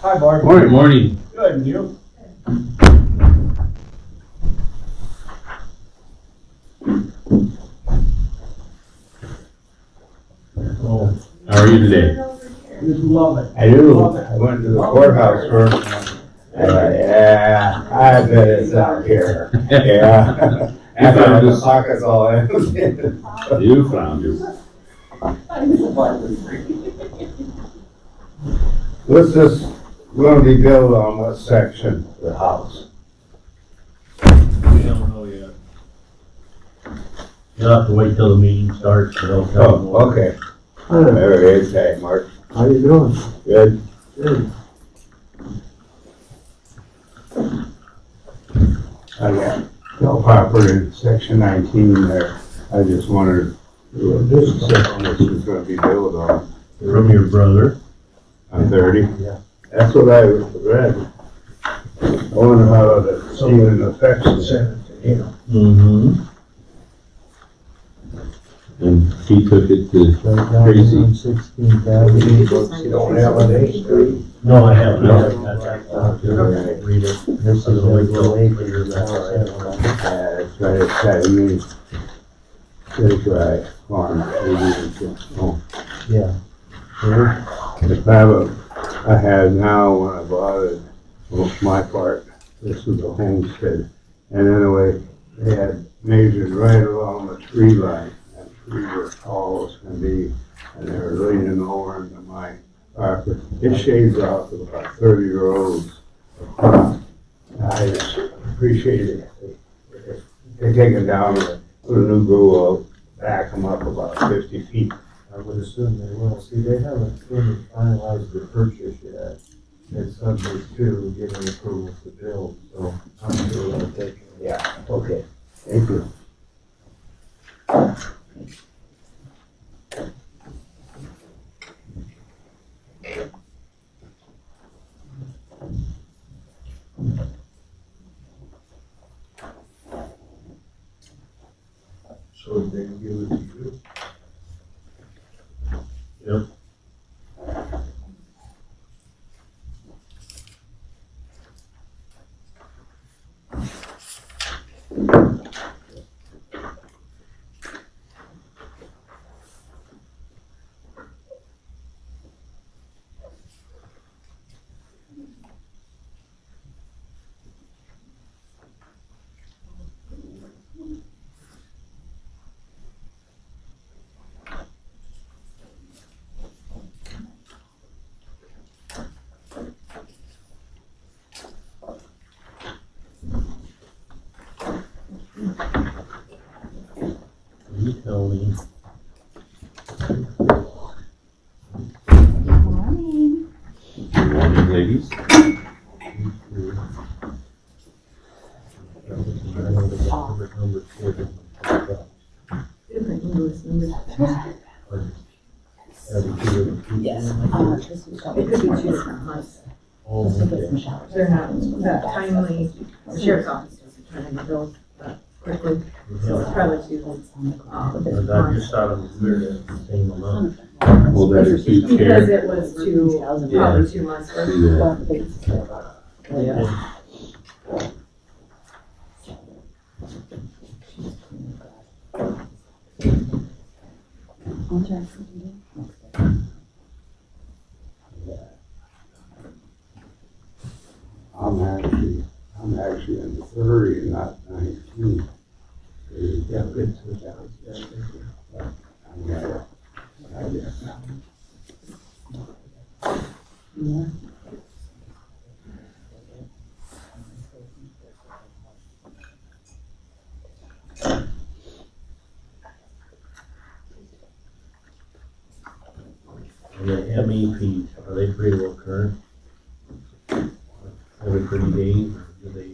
Hi, Bart. Morning. Morning. Good, and you? Oh, how are you today? Just love it. I do. I went to the courthouse first. Yeah, I bet it's out here. Yeah. After the sockets all in. You found it. What's this gonna be built on, what section of the house? We don't know yet. You'll have to wait till the meeting starts, so they'll tell you. Oh, okay. There it is, hey, Mark. How you doing? Good. Good. I got no property in section 19 there. I just wondered, this section this is gonna be built on. From your brother. On 30? Yeah. That's what I read. I wonder how it even affects it. Mm-hmm. And he took it to Right down Crazy. on 16th Avenue. You don't have an A street? No, I haven't. Okay. Read it. This is a little acre. Yeah, it's right at me. It's right, farm, oh. Yeah. The I had now when I bought it, well, my part, this was a homestead. And anyway, they had measured right along the tree line. That tree was tall as can be, and they were leaning over into my property. It shades off of about 30 rows. I just appreciate it. They take it down and put a new grow out, back them up about 50 feet. I would assume they will. See, they haven't even finalized the purchase yet. It's subject to getting approval to build, so I'm sure they'll take it. Yeah, okay. Thank you. So they can give it to you. Yep. You tell me. Morning. Good morning, ladies. Different English numbers. Yes. It could be two different months. Oh, okay. They're not that timely. The sheriff's office is trying to build that quickly. So it's probably two. But I just thought it was weird at the same amount. Well, that is huge Because care. it was two, probably 2 months worth. See that. Yeah. I'm actually in 30, not 19. Yeah, good. And the MEPs, are they pretty well current? Every 30 days, or do they?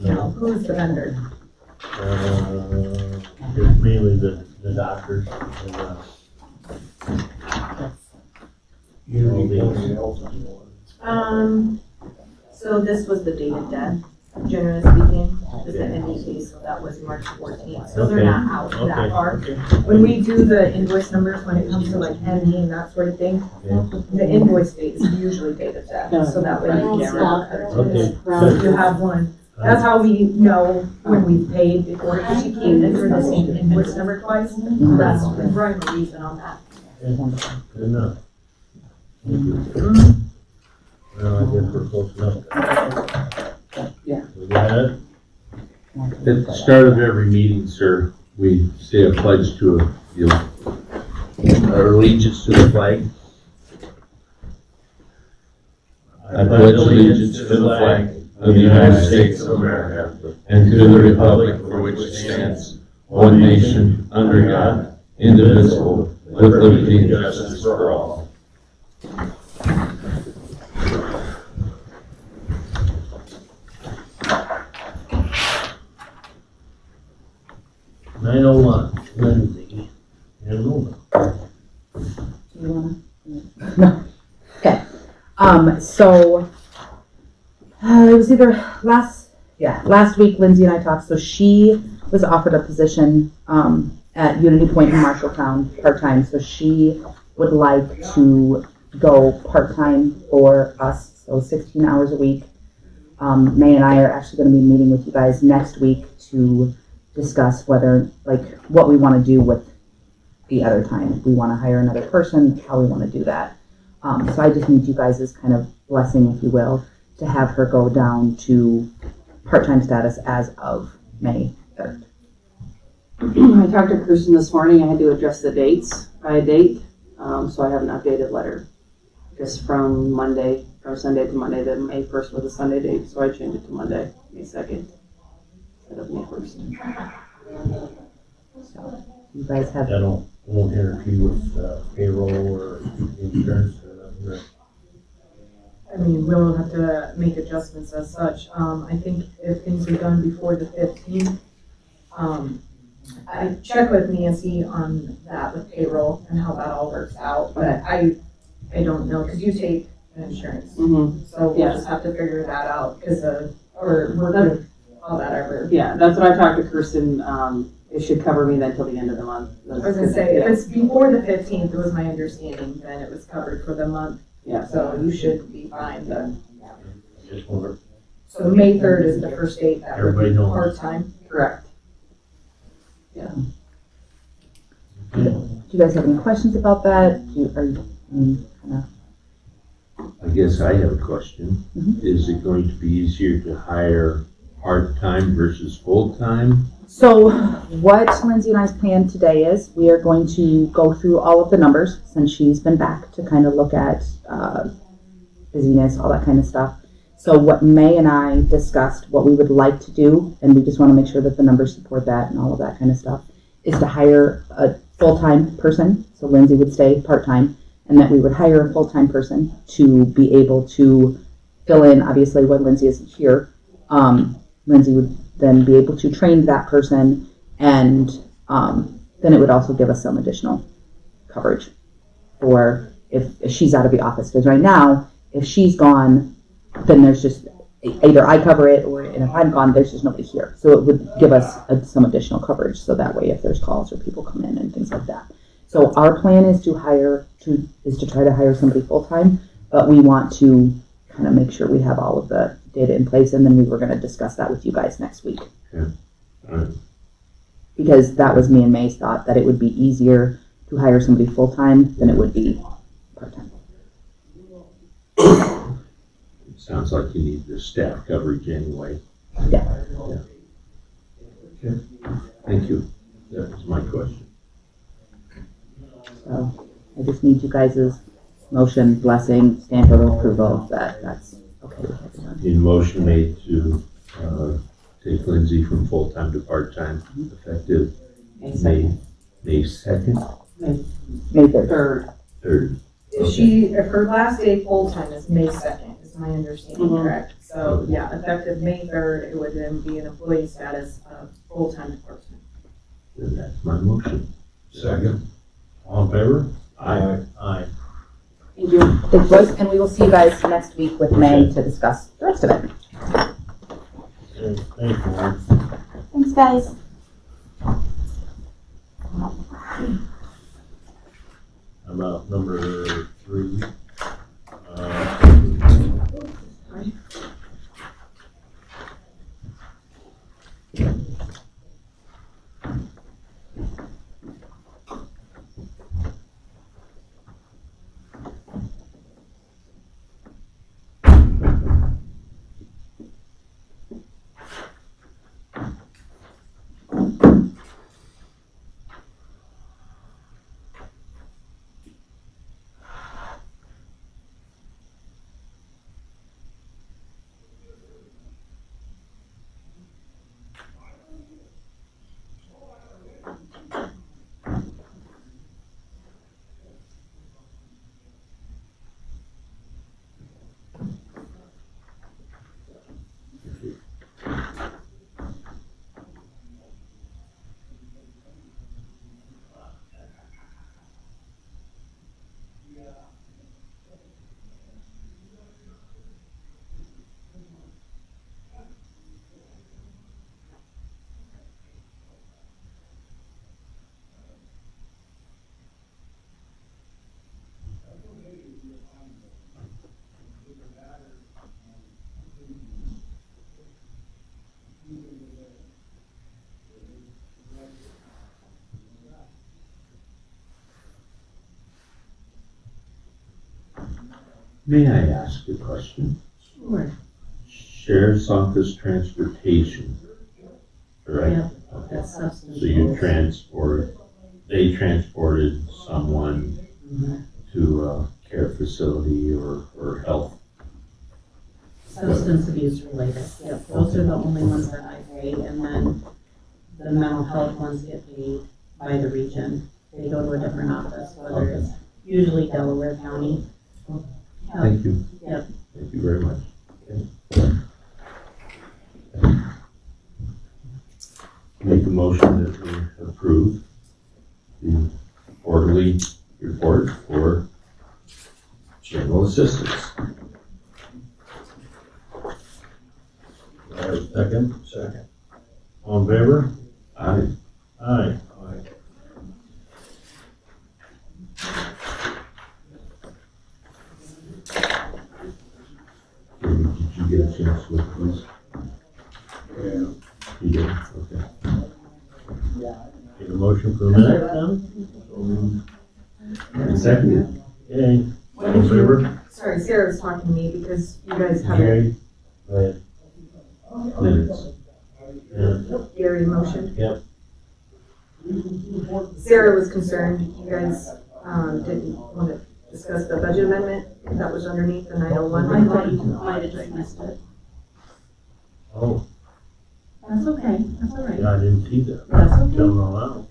Now, who's the vendor? It's mainly the doctors and, So this was the date of death, generally speaking. is the NDP, so that was March 14th, so they're Okay. not out that Okay, far. okay. When we do the invoice numbers, when it comes to like ME and that sort of thing, the invoice date is usually dated that, so that way you can Okay. So if you have one, that's how we know when we paid before, because you can't enter the same invoice number twice. So that's the primary reason on that. Good enough. Thank you. Well, I guess we're close enough. Yeah. We got it? At the start of every meeting, sir, we say a pledge to our allegiance to the flag. I pledge allegiance to the flag of the United States of America and to the republic for which it stands, one nation, under God, indivisible, with liberty and justice for all. Nine oh one, Lindsay. Hello. Do you wanna? No. Okay. So, it was either last week Lindsay and I talked, so she was offered a position, at Unity Point in Marshalltown, part-time, so she would like to go part-time for us, so 16 hours a week. May and I are actually gonna be meeting with you guys next week to discuss whether, like, what we wanna do with the other time. If we wanna hire another person, how we wanna do that. So I just need you guys' kind of blessing, if you will, to have her go down to part-time status as of May 3rd. I talked to Kirsten this morning. I had to adjust the dates by a date, so I have an updated letter. Just from Sunday to Monday. The May 1st was a Sunday date, so I changed it to Monday, May 2nd, instead of May 1st. So you guys have, That won't interfere with payroll or insurance or nothing, right? I mean, we'll have to make adjustments as such. I think if things are done before the 15th, I check with Nancy on that with payroll and how that all works out, but I don't know, because you take insurance. Mm-hmm. So we'll Yeah. just have to figure that out, because or work with all that ever. Yeah, that's what I talked to Kirsten. It should cover me then till the end of the month. I was gonna say, if it's before the 15th, it was my understanding, then it was covered for the month. Yeah. So you should be fine then. Just wonder, So May 3rd is the first date that would everybody be knows. part-time. Correct. do you guys have any questions about that? I guess I have a question. Mhm. Is it going to be easier to hire part-time versus full-time? So what Lindsay and I's plan today is, we are going to go through all of the numbers since she's been back to kind of look at busyness, all that kind of stuff. So what May and I discussed, what we would like to do, and we just want to make sure that the numbers support that and all of that kind of stuff, is to hire a full-time person. So Lindsay would stay part-time, and that we would hire a full-time person to be able to fill in, obviously, when Lindsay isn't here. Lindsay would then be able to train that person, and then it would also give us some additional coverage for if she's out of the office. Because right now, if she's gone, then there's just either I cover it, and if I'm gone, there's just nobody here. So it would give us some additional coverage, so that way if there's calls or people come in and things like that. So our plan is to try to hire somebody full-time, but we want to kind of make sure we have all of the data in place, and then we were going to discuss that with you guys next week. Yeah. Because that was me and May's thought, that it would be easier to hire somebody full-time than it would be part-time. It sounds like you need the staff coverage anyway. Yeah. Okay. Thank you. That was my question. So I just need you guys' motion, blessing, stamp of approval, that's okay with everyone. In motion made to take Lindsay from full-time to part-time, effective May 2nd. May 2nd, May 3rd. 3rd. 3rd. If her last day full-time is May 2nd, is my understanding Mhm. correct? So, yeah, effective May 3rd, it would then be an employee status of full-time to part-time. Then that's my motion. Second. All in favor? Aye. Aye. Thank you. Thanks, boys, and we will see you guys next week with May to discuss the rest of it. Okay, thanks, Warren. Thanks, guys. How about number 3? May I ask a question? Sure. Sheriff's Office Transportation, correct? Yep. Okay. That's substance. So you abuse. they transported someone to a care facility or health? Substance abuse related, yep, those are the only ones that I pay, and then the mental health ones get paid by the region. They go to a different office, whether it's usually Delaware County. Thank you. Yep. Thank you very much. Make a motion that we approve the quarterly report for general assistance. Second? Second. All in favor? Aye. Aye. Did you get a chance to look at this? Yeah. You did? Okay. Take a motion for a minute then? And second? Okay. What All in did you, favor? sorry, Sarah was talking to me because you guys have a Gary? Go ahead. Minutes. Yeah. Gary motion. Yep. Sarah was concerned, you guys, didn't want to discuss the budget amendment that was underneath the 901. I thought you might have just missed it. Oh, That's okay, that's all right. yeah, I didn't see that. That's okay. Don't know how.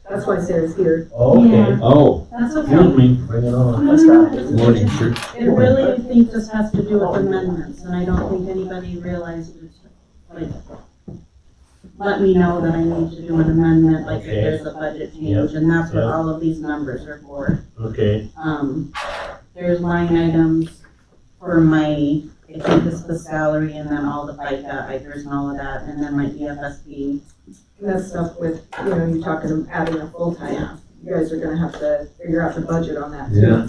That's why Sarah's here. Okay. Oh, That's Excuse okay. me, bring it on. good morning, sir. It really, I think, just has to do with amendments, and I don't think anybody realized it's, like, let me know that I need to do an amendment, like if Okay. there's a budget change, and that's what Yep. all of these numbers are for. Okay, There's line items for my, I think it's the salary, and then all the FICA, IFRS and all of that, and then my EFSP. And that's stuff with, you talking, adding a full-time, you guys are gonna have to figure out the budget on that too. Yeah.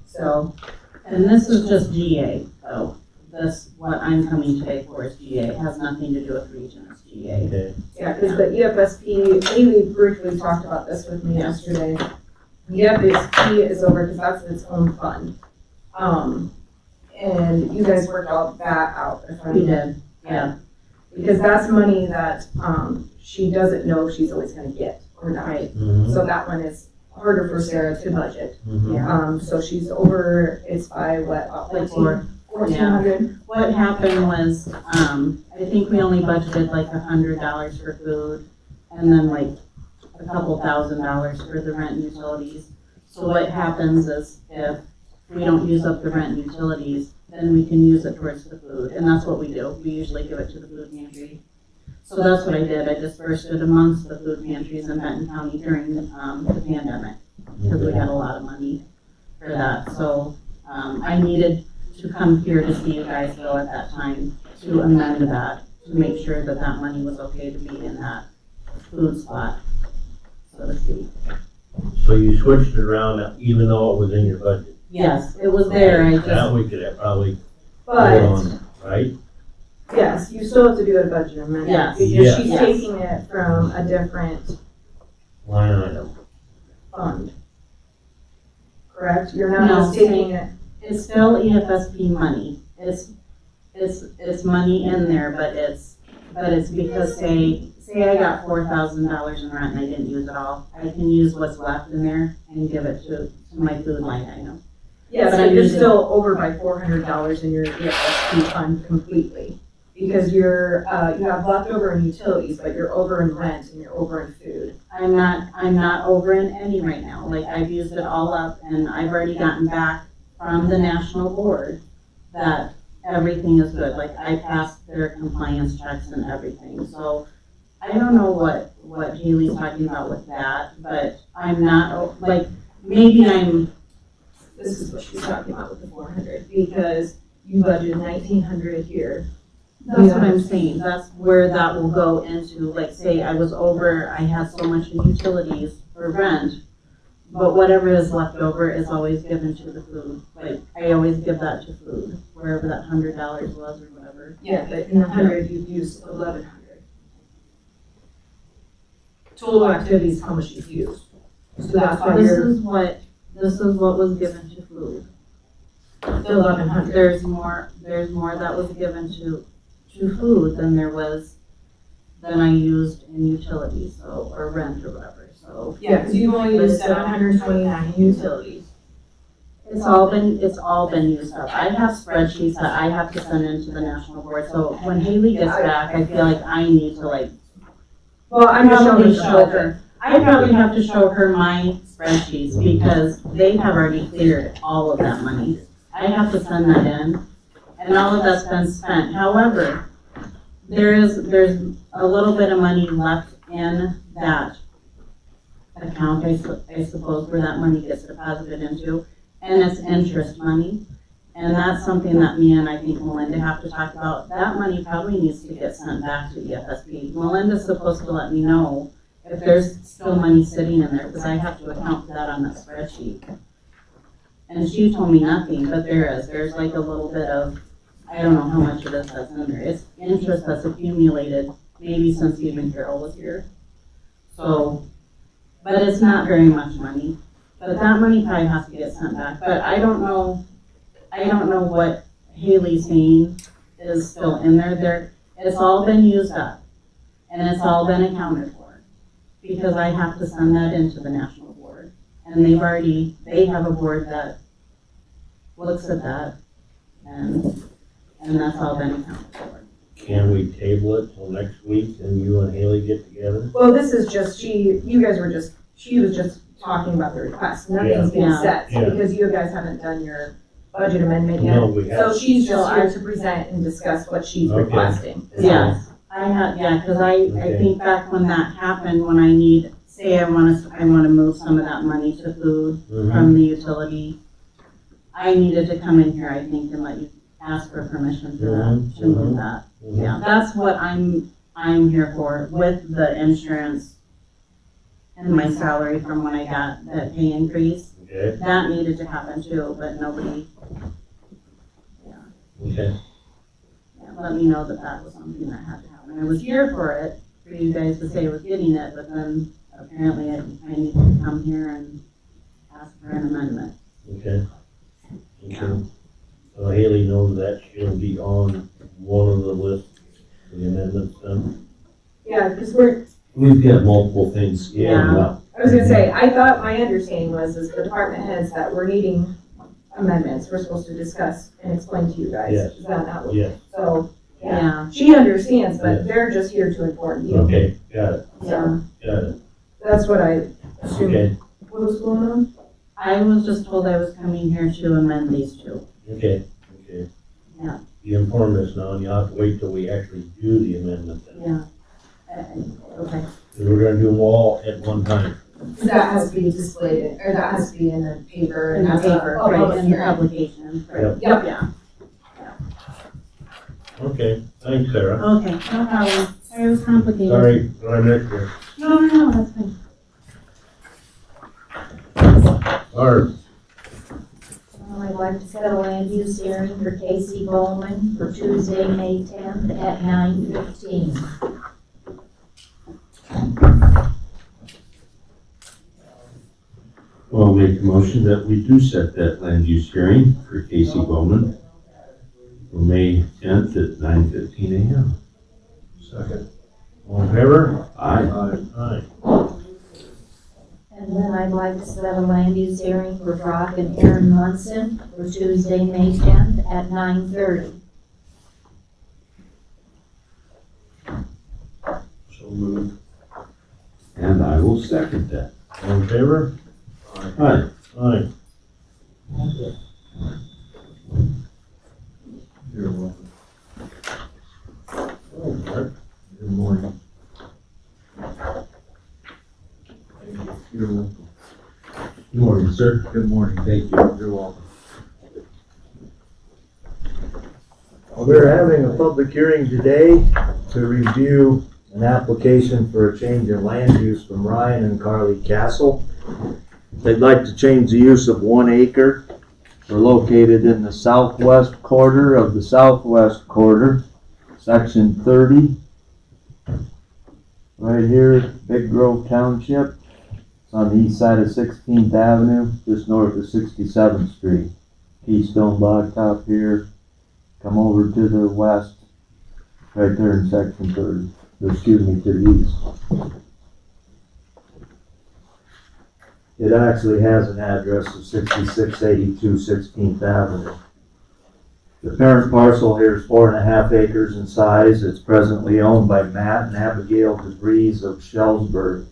So, And this is just GA, so this, what I'm coming today for is GA, it has nothing to do with region, it's GA. okay. yeah, because the EFSP, Amy briefly talked about this with me yesterday. EFSP is over, because that's its own fund. And you guys worked all that out. if I'm- We did, yeah. Because that's money that, she doesn't know if she's always gonna get or not. Right. Mhm, So that one is harder for Sarah to budget. mhm. So she's over, it's by what, about Like 1,400? What happened was, I think we only budgeted like $100 for food, and then like a couple $1,000 for the rent and utilities. So what happens is if we don't use up the rent and utilities, then we can use it towards the food, and that's what we do. We usually give it to the food pantry. So that's what I did. I dispersed it amongst the food pantries in Benton County during the pandemic, because we had a lot of money for that. So I needed to come here to see you guys though at that time to amend that, to make sure that that money was okay to be in that food spot, so to speak. So you switched it around even though it was in your budget? Yes, it was there, I That just, we could have probably put But, on, right? yes, you still have to do a budget amendment. Yes. Because Yes. she's Yes. taking it from a different Line item. fund. Correct? You're not No, just taking it, it's still EFSP money. It's money in there, but it's because say I got $4,000 in rent and I didn't use it all, I can use what's left in there and give it to my food line item. yes, But but I'm you're using- still over by $400 in your EFSP fund completely. Because you have leftover in utilities, but you're over in rent and you're over in food. I'm not over in any right now. Like, I've used it all up and I've already gotten back from the national board that everything is good. Like, I passed their compliance checks and everything. So I don't know what Haley's talking about with that, but I'm not, like, maybe I'm, This is what she's talking about with the 400, because you budgeted 1,900 here. that's what I'm saying. That's where that will go into, like, say I was over, I had so much in utilities for rent, but whatever is left over is always given to the food. Like, I always give that to food, wherever that $100 was or whatever. Yeah, but in the 100, you've used 1,100. Total activities, how much you've used. So that's why This you're is what was given to food. still 1,100. There's more that was given to food than I used in utilities, so, or rent or whatever, so. Yeah, because you've only used 729 in utilities. It's all been used up. I have spreadsheets that I have to send into the national board, so when Haley gets back, I feel like I need to like, Well, I'm just probably showing show her. I probably have to show her my spreadsheets because they have already cleared all of that money. I have to send that in, and all of that's been spent. However, there's a little bit of money left in that account, I suppose, where that money gets deposited into, and it's interest money. And that's something that me and I think Melinda have to talk about. That money probably needs to get sent back to EFSP. Melinda's supposed to let me know if there's still money sitting in there, because I have to account for that on that spreadsheet. And she told me nothing, but there's like a little bit of, I don't know how much of this that's in there. It's interest that's accumulated, maybe since even Carol was here. So, but it's not very much money. But that money probably has to get sent back. But I don't know what Haley's saying is still in there. It's all been used up, and it's all been accounted for, because I have to send that into the national board. And they have a board that looks at that, and that's all been accounted for. Can we table it till next week and you and Haley get together? Well, this is just, she was just talking about the request. Nothing's been Yeah. set, Yeah. because you guys haven't done your budget amendment yet. No, we So haven't. she's just here to present and discuss what she's Okay. requesting. Yes, because I Okay. think back when that happened, when I need, say I wanna move some of that money to food Mhm. from the utility, I needed to come in here, I think, and let you ask for permission for that, to move that. Mhm. Yeah, that's what I'm here for, with the insurance and my salary from when I got that pay increase. Okay, That needed to happen too, but nobody, okay. let me know that was something that had to happen. I was here for it, for you guys to say I was getting it, but then apparently I needed to come here and ask for an amendment. Okay. Okay. So Haley knows that she'll be on one of the lists, the amendments done. Yeah, because We've got multiple things coming up. I was gonna say, I thought my understanding was the department heads that we're needing amendments, we're supposed to discuss and explain to you guys. Yes. Is that not what? Yes. So, yeah, Yeah, she understands, but Yes. they're just here to inform you. Okay, got it, yeah. got it. That's what I assumed. Okay, What was going on? I was just told I was coming here to amend these two. okay, okay. Yeah. You informed us now, and you'll have to wait till we actually do the amendment then. Yeah. Okay. 'Cause we're gonna do them all at one time. That has to be displayed, or that has to be in the paper. In the that's a paper, public right, in the hearing. publication. Right. Yep. Yep. Yeah. Okay, thanks, Sarah. Okay, no problem. Sorry it was complicated. Sorry, I missed you. No, that's fine. Barb, I'd like to set a land use hearing for Casey Bowman for Tuesday, May 10th at 9:15. Well, I'll make a motion that we do set that land use hearing for Casey Bowman for May 10th at 9:15 a.m. Second. all in favor? Aye. Aye. And then I'd like to set a land use hearing for Brock and Aaron Munson for Tuesday, May 10th at 9:30. So moved. And I will second that. All in favor? Aye. Aye. You're welcome. Oh, Mark. Good morning. You're welcome. Good morning, sir. Good morning. Thank you. You're welcome. We're having a public hearing today to review an application for a change in land use from Ryan and Carly Castle. They'd like to change the use of 1 acre. We're located in the southwest quarter of the southwest quarter, section 30. Right here, Big Grove Township. It's on the east side of 16th Avenue, just north of 67th Street. Keystone Blacktop here. Come over to the west, right there in section 30. Excuse me, to the east. It actually has an address of 6682 16th Avenue. The parent parcel here is 4.5 acres in size. It's presently owned by Matt and Abigail DeVries of Shellsburg.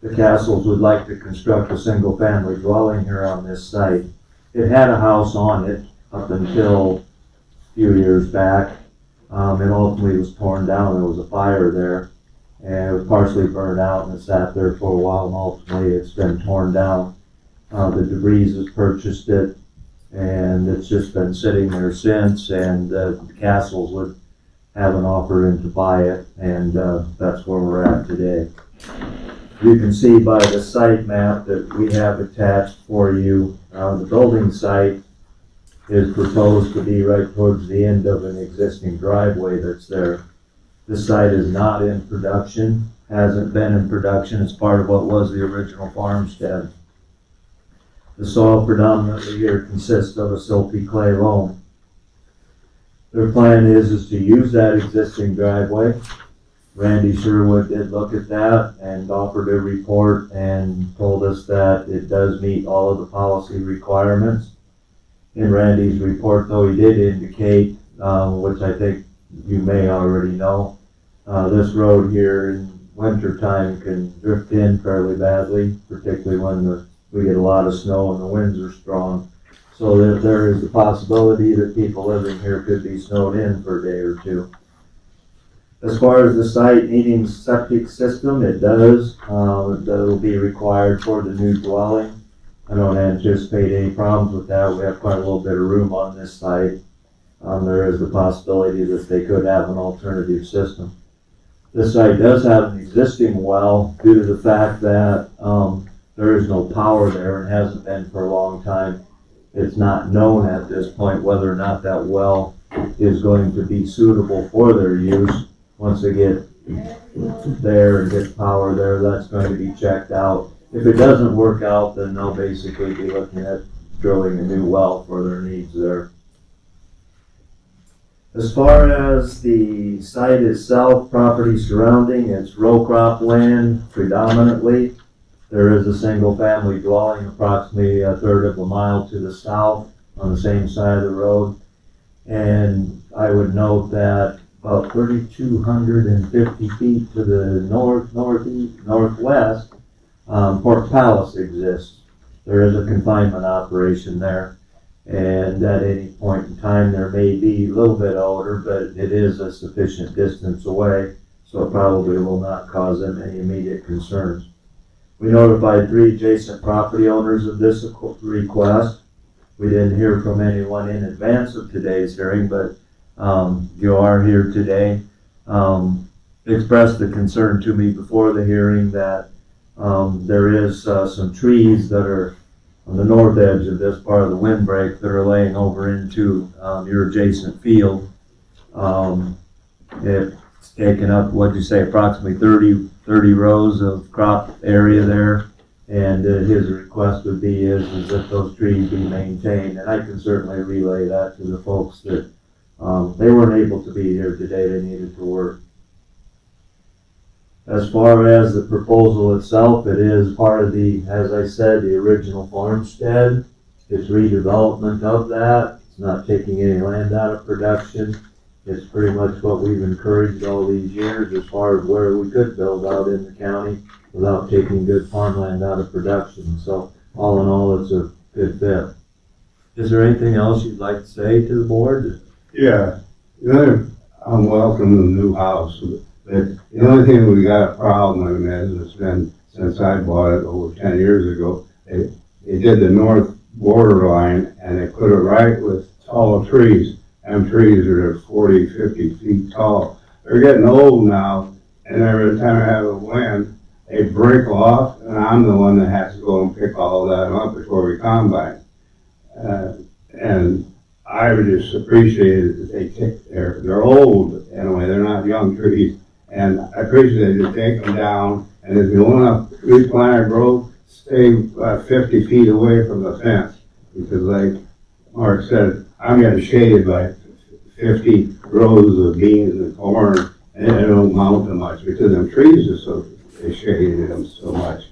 The Castles would like to construct a single-family dwelling here on this site. It had a house on it up until a few years back. It ultimately was torn down. There was a fire there, and it was partially burned out, and it sat there for a while, and ultimately it's been torn down. The DeVries has purchased it, and it's just been sitting there since, and the Castles would have an offer in to buy it, and that's where we're at today. You can see by the site map that we have attached for you, the building site is proposed to be right towards the end of an existing driveway that's there. This site is not in production, hasn't been in production. It's part of what was the original farmstead. The soil predominantly here consists of a silty clay loam. Their plan is to use that existing driveway. Randy Sherwood did look at that and offered a report and told us that it does meet all of the policy requirements. In Randy's report, though, he did indicate, which I think you may already know, this road here in wintertime can drift in fairly badly, particularly when we get a lot of snow and the winds are strong. So there is the possibility that people living here could be snowed in for a day or two. As far as the site needing septic system, it does. That'll be required for the new dwelling. I don't anticipate any problems with that. We have quite a little bit of room on this site. There is the possibility that they could have an alternative system. This site does have an existing well due to the fact that there is no power there and hasn't been for a long time. It's not known at this point whether or not that well is going to be suitable for their use. Once they get there and get power there, that's going to be checked out. If it doesn't work out, then they'll basically be looking at drilling a new well for their needs there. As far as the site itself, property surrounding, it's row crop land predominantly. There is a single family dwelling approximately 1/3 of a mile to the south on the same side of the road. And I would note that about 3,250 feet to the northwest, Pork Palace exists. There is a confinement operation there, and at any point in time there may be a little bit of odor, but it is a sufficient distance away, so it probably will not cause them any immediate concerns. We notified 3 adjacent property owners of this request. We didn't hear from anyone in advance of today's hearing, but you are here today. Expressed the concern to me before the hearing that there is some trees that are on the north edge of this part of the windbreak that are laying over into your adjacent field. It's taken up, what'd you say, approximately 30 rows of crop area there. And his request would be is that those trees be maintained. And I can certainly relay that to the folks that they weren't able to be here today. They needed to work. As far as the proposal itself, it is part of the, as I said, the original farmstead. It's redevelopment of that. It's not taking any land out of production. It's pretty much what we've encouraged all these years as far as where we could build out in the county without taking good farmland out of production. So all in all, it's a good fit. Is there anything else you'd like to say to the board? Yeah, I'm welcome to the new house. But the only thing we got a problem with is it's been since I bought it over 10 years ago. They did the north border line and they put it right with tall trees. Them trees are 40, 50 feet tall. They're getting old now, and every time I have a wind, they break off, and I'm the one that has to go and pick all that up before we combine. And I would just appreciate it that they take, they're old anyway, they're not young trees. And I appreciate it to take them down, and if you want to replant or grow, stay 50 feet away from the fence. Because like Mark said, I'm getting shaded by 50 rows of beans and corn, and it don't mount to much because them trees are so, they shaded them so much.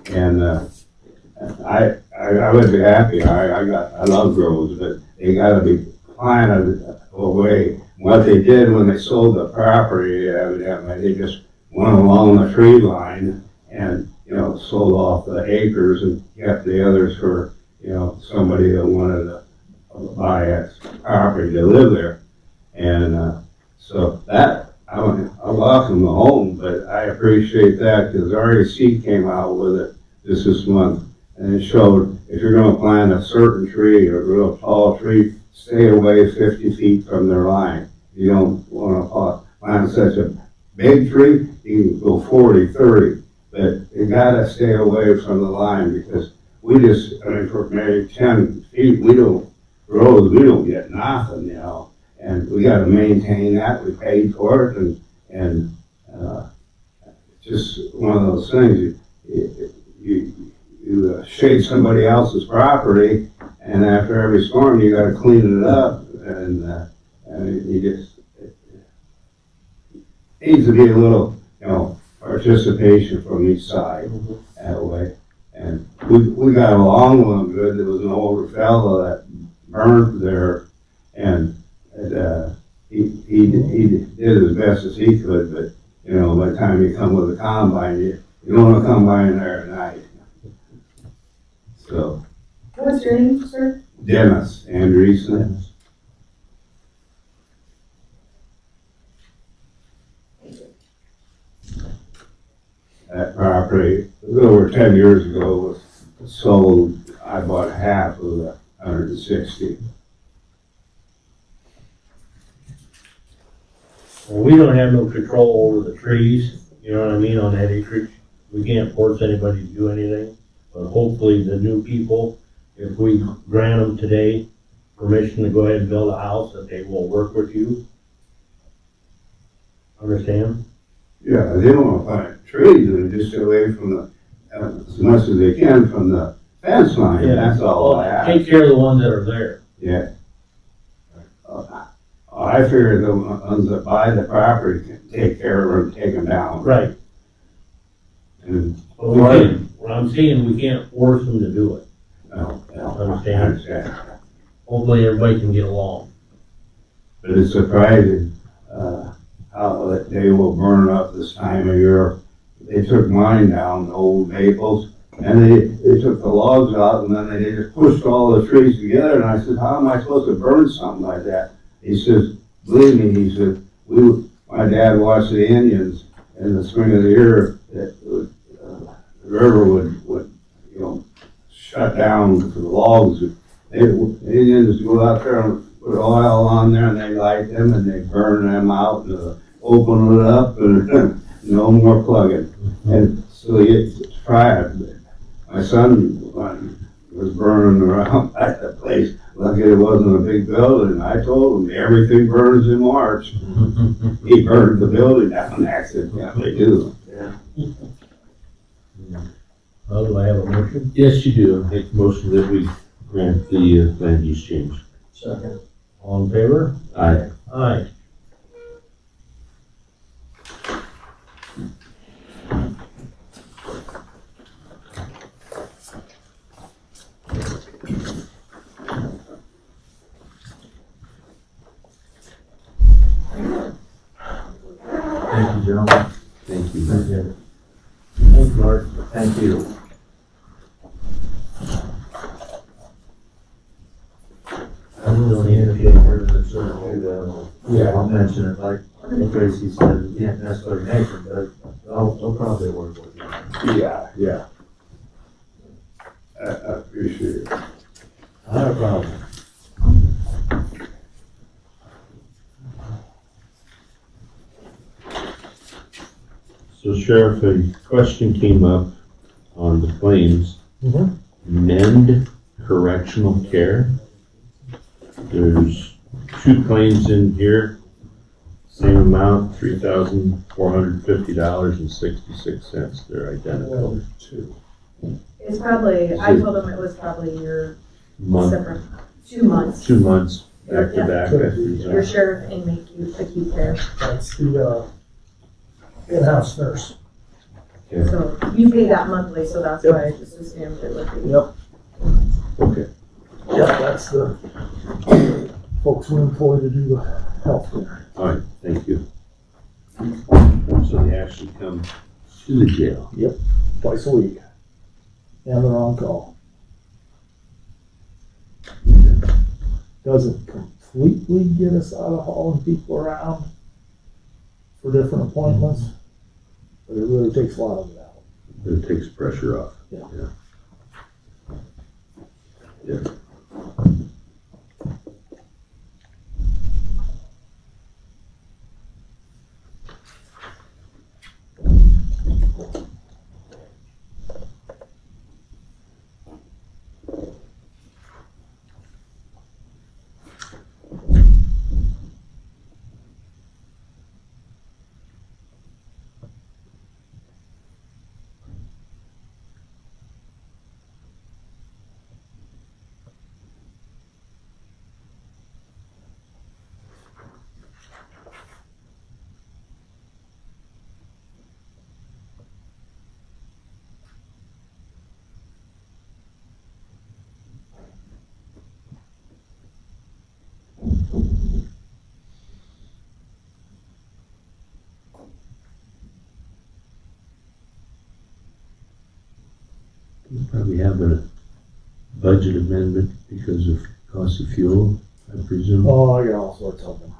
And I would be happy. I love grows, but they got to be planted away. What they did when they sold the property, evidently, they just went along the tree line and, sold off the acres and kept the others for, somebody that wanted to buy a property to live there. And so that, I welcome the home, but I appreciate that because REC came out with it this month. And it showed if you're going to plant a certain tree or a real tall tree, stay away 50 feet from their line. You don't want to plant such a big tree, you can go 40, 30, but you got to stay away from the line because we just, for maybe 10 feet, we don't get nothing, and we got to maintain that. We paid for it, and just one of those things. You shade somebody else's property, and after every storm, you got to clean it up, and you just it needs to be a little, participation from each side that way. And we got along with them good. There was an older fellow that burned there, and he did as best as he could. But by the time you come with a combine, you don't want to combine there at night. So. What's your name, sir? Dennis Andreessen. That property, a little over 10 years ago, was sold. I bought half of the 160. Well, we don't have no control over the trees, you know what I mean, on that acreage. We can't force anybody to do anything, but hopefully the new people, if we grant them today permission to go ahead and build a house, that they will work with you. Understand? Yeah, they don't want to plant trees, and just stay away from the, as much as they can from the fence line. That's all I ask. Take care of the ones that are there. Yeah. I figure the ones that buy the property can take care of them, take them down. Right. And But we can't, what I'm saying, we can't force them to do it. no, Understand? Hopefully everybody can get along. But it's surprising how they will burn up this time of year. They took mine down, the old maples, and they took the logs out, and then they just pushed all the trees together. And I said, how am I supposed to burn something like that? He says, believe me, he said, my dad watched the Indians in the spring of the year. The river would shut down for the logs. The Indians go out there and put oil on there and they light them and they burn them out and open it up and no more plugging. And so you try it. My son was burning around at the place. Lucky it wasn't a big building. I told him everything burns in March. He burned the building down accidentally too. Well, do I have a motion? Yes, you do. Make a motion that we grant the land use change. Second. All in favor? Aye. Aye. Thank you, gentlemen. Thank you. Thanks, Mark. Thank you. I'm still here if you heard of this, so. Yeah, I'll mention it, like Tracy said, you can't necessarily mention, but I'll probably work with you. Yeah. I appreciate it. Not a problem. So Sheriff, a question came up on the claims. Mend Correctional Care. There's 2 claims in here, same amount, $3,450.66. They're identical. It's probably, I told them it was probably your Month, separate, 2 months. 2 months back to back. I presume. Your sheriff and make you acute care. That's the, in-house nurse. Okay. So you pay that monthly, so that's why I just assumed it would be. Yep. Okay. Yeah, that's the folks we employ to do the healthcare. All right. Thank you. So they actually come to the jail. Twice a week. And they're on call. Doesn't completely get us out of hauling people around for different appointments, but it really takes a lot of it out. But it takes pressure off. Yeah. You probably have a budget amendment because of cost of fuel, I presume. Oh, I got all sorts of them.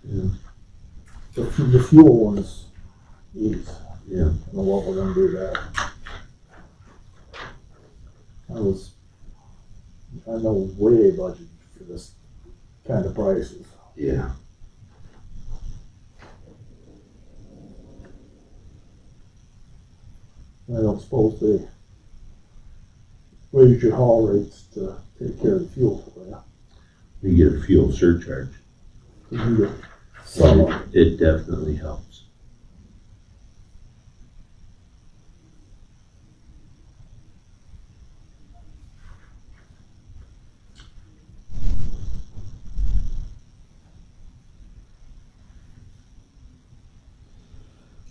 Yeah. The fuel one is easy. Yeah. I don't know what we're gonna do there. I know way budgeted for this kind of prices. Yeah. I don't suppose they raise your haul rates to take care of the fuel for you. You get a fuel surcharge. You get some of it. It definitely helps.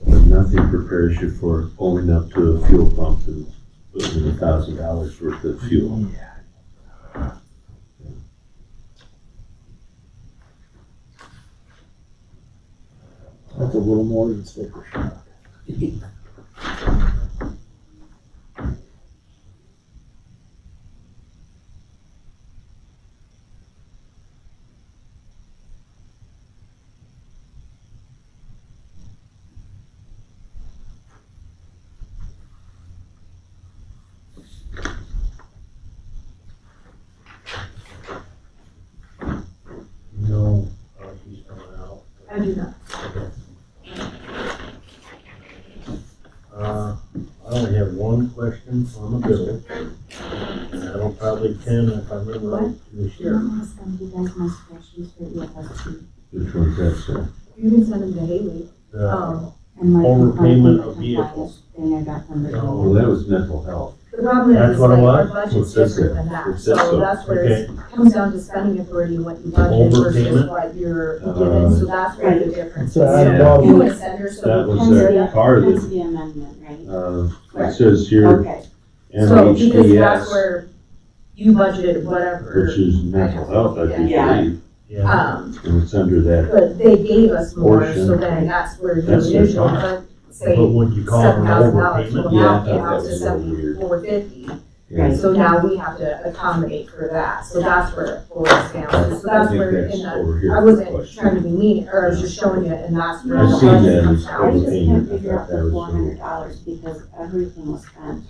But nothing prepares you for pulling up to a fuel pump and putting in $1,000 worth of fuel. That's a little more than sticker shock. probably 10, if I remember right, this year. Ask them, you guys must questions for EFSP. Which one's that, sir? You can send them to Haley. The And my overpayment of compliance vehicles. thing I got from the. Oh, Well, that was mental health. The problem That's is, what it like, our was? budget's What's this different then? than that, It says so so. that's where Okay. it comes down to spending authority, what you budget versus Overpayment? what you're given, so that's where the difference is. So I had a Yeah. lot of- You would send her, so. That was Hence the- that car hence that, the amendment, right? it says here, Okay, so because that's NHDS, where you budgeted whatever. which is mental health, I do Yeah. believe, Yeah, and it's under that. But they gave us more, Portion. so then that's where you That's their usually, cost. say, but would you call it an $7,000, overpayment? well, Yeah, I now thought it that out to was a little weird. $7,450. Yeah. So now we have to accommodate for that, so that's where it boils down to, so I that's think where, that's in that, over here. I wasn't Question. trying to be mean, or I was just showing you, and that's where I've the seen budget that comes as out. I just overpayment. can't I figure out thought that the was $400 because everything was spent.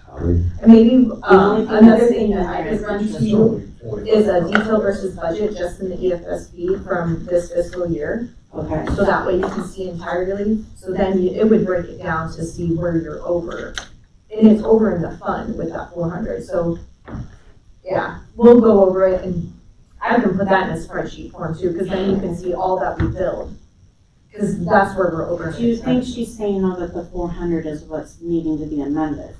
And maybe, only thing another that's thing in that I there could is run to interest you is a detail versus budget just in the EFSP from this fiscal year. Okay. So that way you can see entirely, so then it would break it down to see where you're over. And it's over in the fund with that 400, so, yeah, we'll go over it, and I can put that in a spreadsheet form too, because then you can see all that we billed. Because that's where we're over. Do you think she's saying though that the 400 is what's needing to be amended?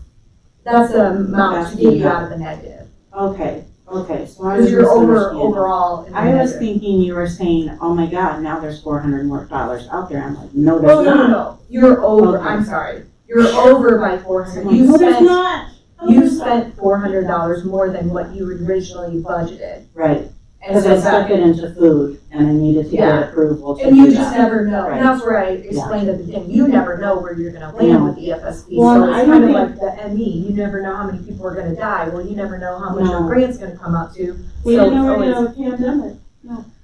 That's the amount That's to the get you amount. out of the negative, Okay, so I was because you're over, misunderstanding. overall in the I was negative. thinking you were saying, oh my God, now there's $400 more out there. I'm like, no, Well, there's not. no, you're over, Okay. I'm sorry, you're over by 400. I'm like, You no, there's spent, not. you spent $400 more than what you originally budgeted. Right, And because so I stuck it into food and I needed to Yeah. get approval to And you do just that. never know, Right. and that's where I explained at the beginning, you never know where you're gonna land with the EFSP. Well, So I it's don't kind of think- like the ME, you never know how many people are gonna die, well, you never know how much your No. grant's gonna come up to. We So didn't know it's we always- had a pandemic.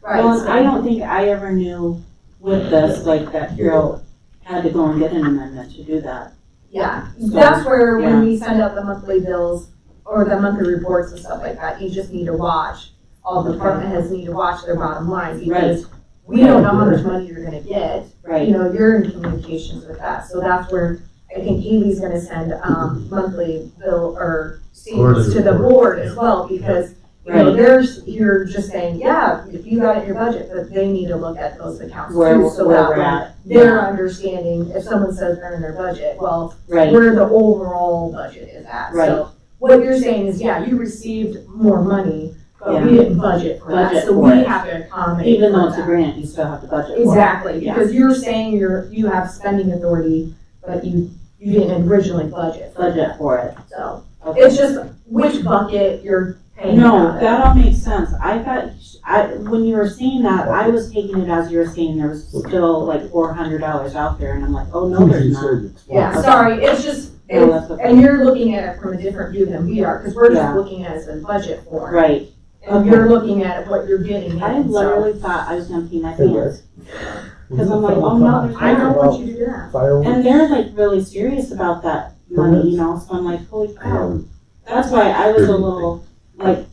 Right, Well, so- and I don't think I ever knew with this, like, that Carol had to go and get an amendment to do that. Yeah, that's where when Yeah. we send out the monthly bills or the monthly reports and stuff like that, you just need to watch. All the department heads need to watch their bottom line because we don't know how much money you're gonna get. You Right, know, you're in communications with that, so that's where I think Haley's gonna send, monthly bill or statements to the board as well, because, you know, Right. you're just saying, yeah, if you got it in your budget, but they need to look at those accounts where too, so we're that way at. they're understanding, if someone says they're in their budget, well, Right, where the overall budget is at. Right. So what you're saying is, yeah, you received more money, but Yeah. we didn't budget for that, Budget so for we it. have to accommodate even though for it's a that. grant, you still have to budget for it. Exactly, Yeah. because you're saying you have spending authority, but you didn't originally budget for Budget that. for it. So Okay. it's just which bucket you're paying out No, of. that all makes sense. I thought, when you were saying that, I was taking it as you were saying there was still like $400 out there, and I'm like, oh, no, there's not. Yeah, sorry, it's just, No, that's okay. and you're looking at it from a different view than we are, because we're just Yeah. looking at it as a budget form. Right. And Okay. you're looking at what you're getting I in, so. literally thought I was gonna pee my Hey, pants. Because I'm like, oh, no, there's I don't not. want you to do that. Fireworks. And they're like really serious about that money, you know, so I'm like, holy cow. That's why I was a little, like,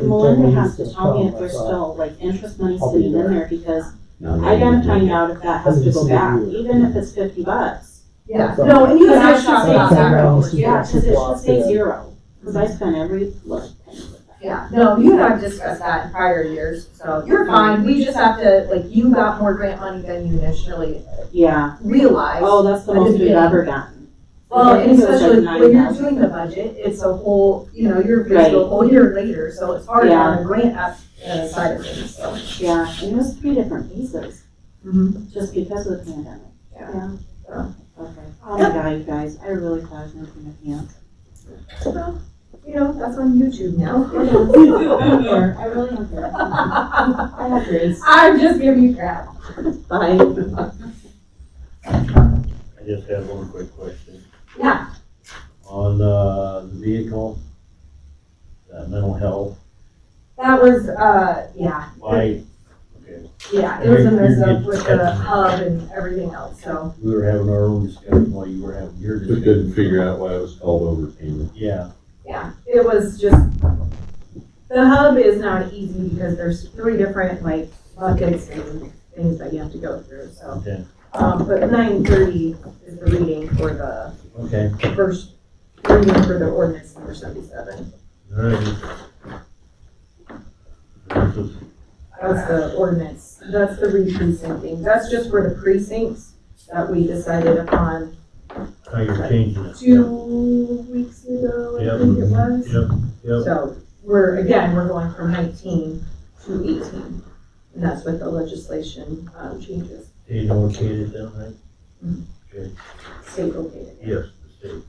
Melinda has to tell me if there's still like interest money sitting in there, because I gotta find out if that has to go back, even if it's $50. Yeah, no, and you Because and I I should talked say about that zero. before, Yeah, yeah. because it should say 0, because I spent every little penny with that. Yeah, no, you and I have discussed that in prior years, so you're fine, we just have to, like, you got more grant money than you initially Yeah, realized. oh, that's the At the most we've beginning. ever gotten. Well, I and think it was especially like when you're 9,000. doing the budget, it's a whole, you know, you're busy a Right. whole year later, so it's hard Yeah. on the grant side of things, so. Yeah, and it was 3 different pieces, Mhm. just because of the pandemic. Yeah. Yeah. Okay. Oh my God, you guys, I really thought I was gonna pee my pants. Well, you know, that's on YouTube now. I don't care, I really don't care. I have grace. I'm just giving you crap. Bye. I just have one quick question. Yeah. On, the vehicle, that mental health, That was, yeah, why, okay, yeah, it was a mess You're- up with the hub and everything else, so. we were having our own discussion while you were having your Just discussion. couldn't figure out why it was called overpayment. Yeah, Yeah, it was just, the hub is not easy because there's 3 different like buckets and things that you have to go through, so. okay, But 930 is the reading for the okay, first reading for the ordinance number 77. all right. the re-precincting. That's just for the precincts that we decided upon How you're changing it. 2 weeks ago, I Yep. think it was. Yep. So we're going from 19 to 18. And that's with the legislation changes, They located down, right? state located. Yes, the state.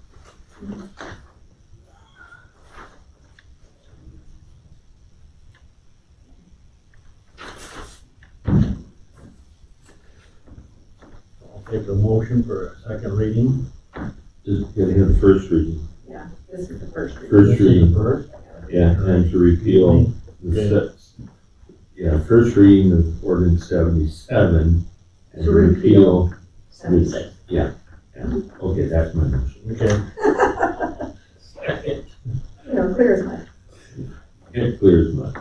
I'll take a motion for a second reading. Just gotta have the first reading. Yeah, this is the first reading. First reading, First. yeah, and to repeal the sets. Yeah, first reading of ordinance 77 and To to repeal. 76. Okay, that's my motion. Okay. You know, clear as mud. It clears mud.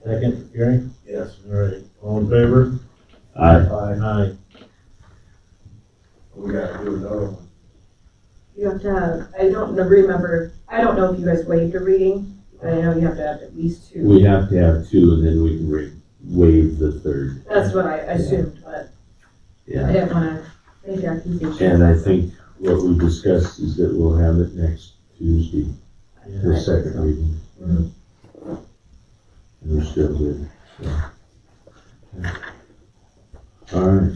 Second, Gary? Yes. All right, all in favor? Aye. Aye. We gotta do another one. You have to have, I don't remember, I don't know if you guys waived a reading, but I know you have to have at least 2. We have to have 2 and then we can waive the third. That's what I assumed, but I Yeah, didn't wanna make accusations. and I think what we discussed is that we'll have it next Tuesday, the second reading. Mhm. And we're still good, so. All right,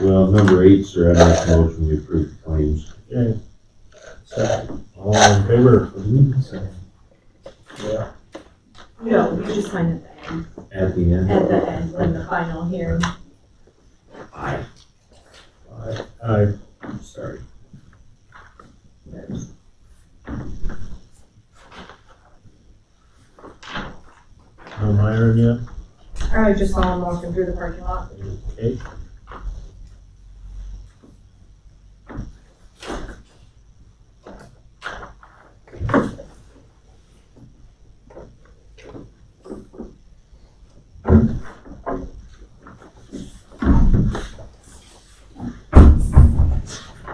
well, number 8, sir, I'd make a motion we approve the claims. Okay. Second, all in favor? Yeah. No, you just sign at the end, At the end? at the end, when the final hearing. Aye. Aye. Sorry. No Myron yet? I just saw him walking through the parking lot. Okay.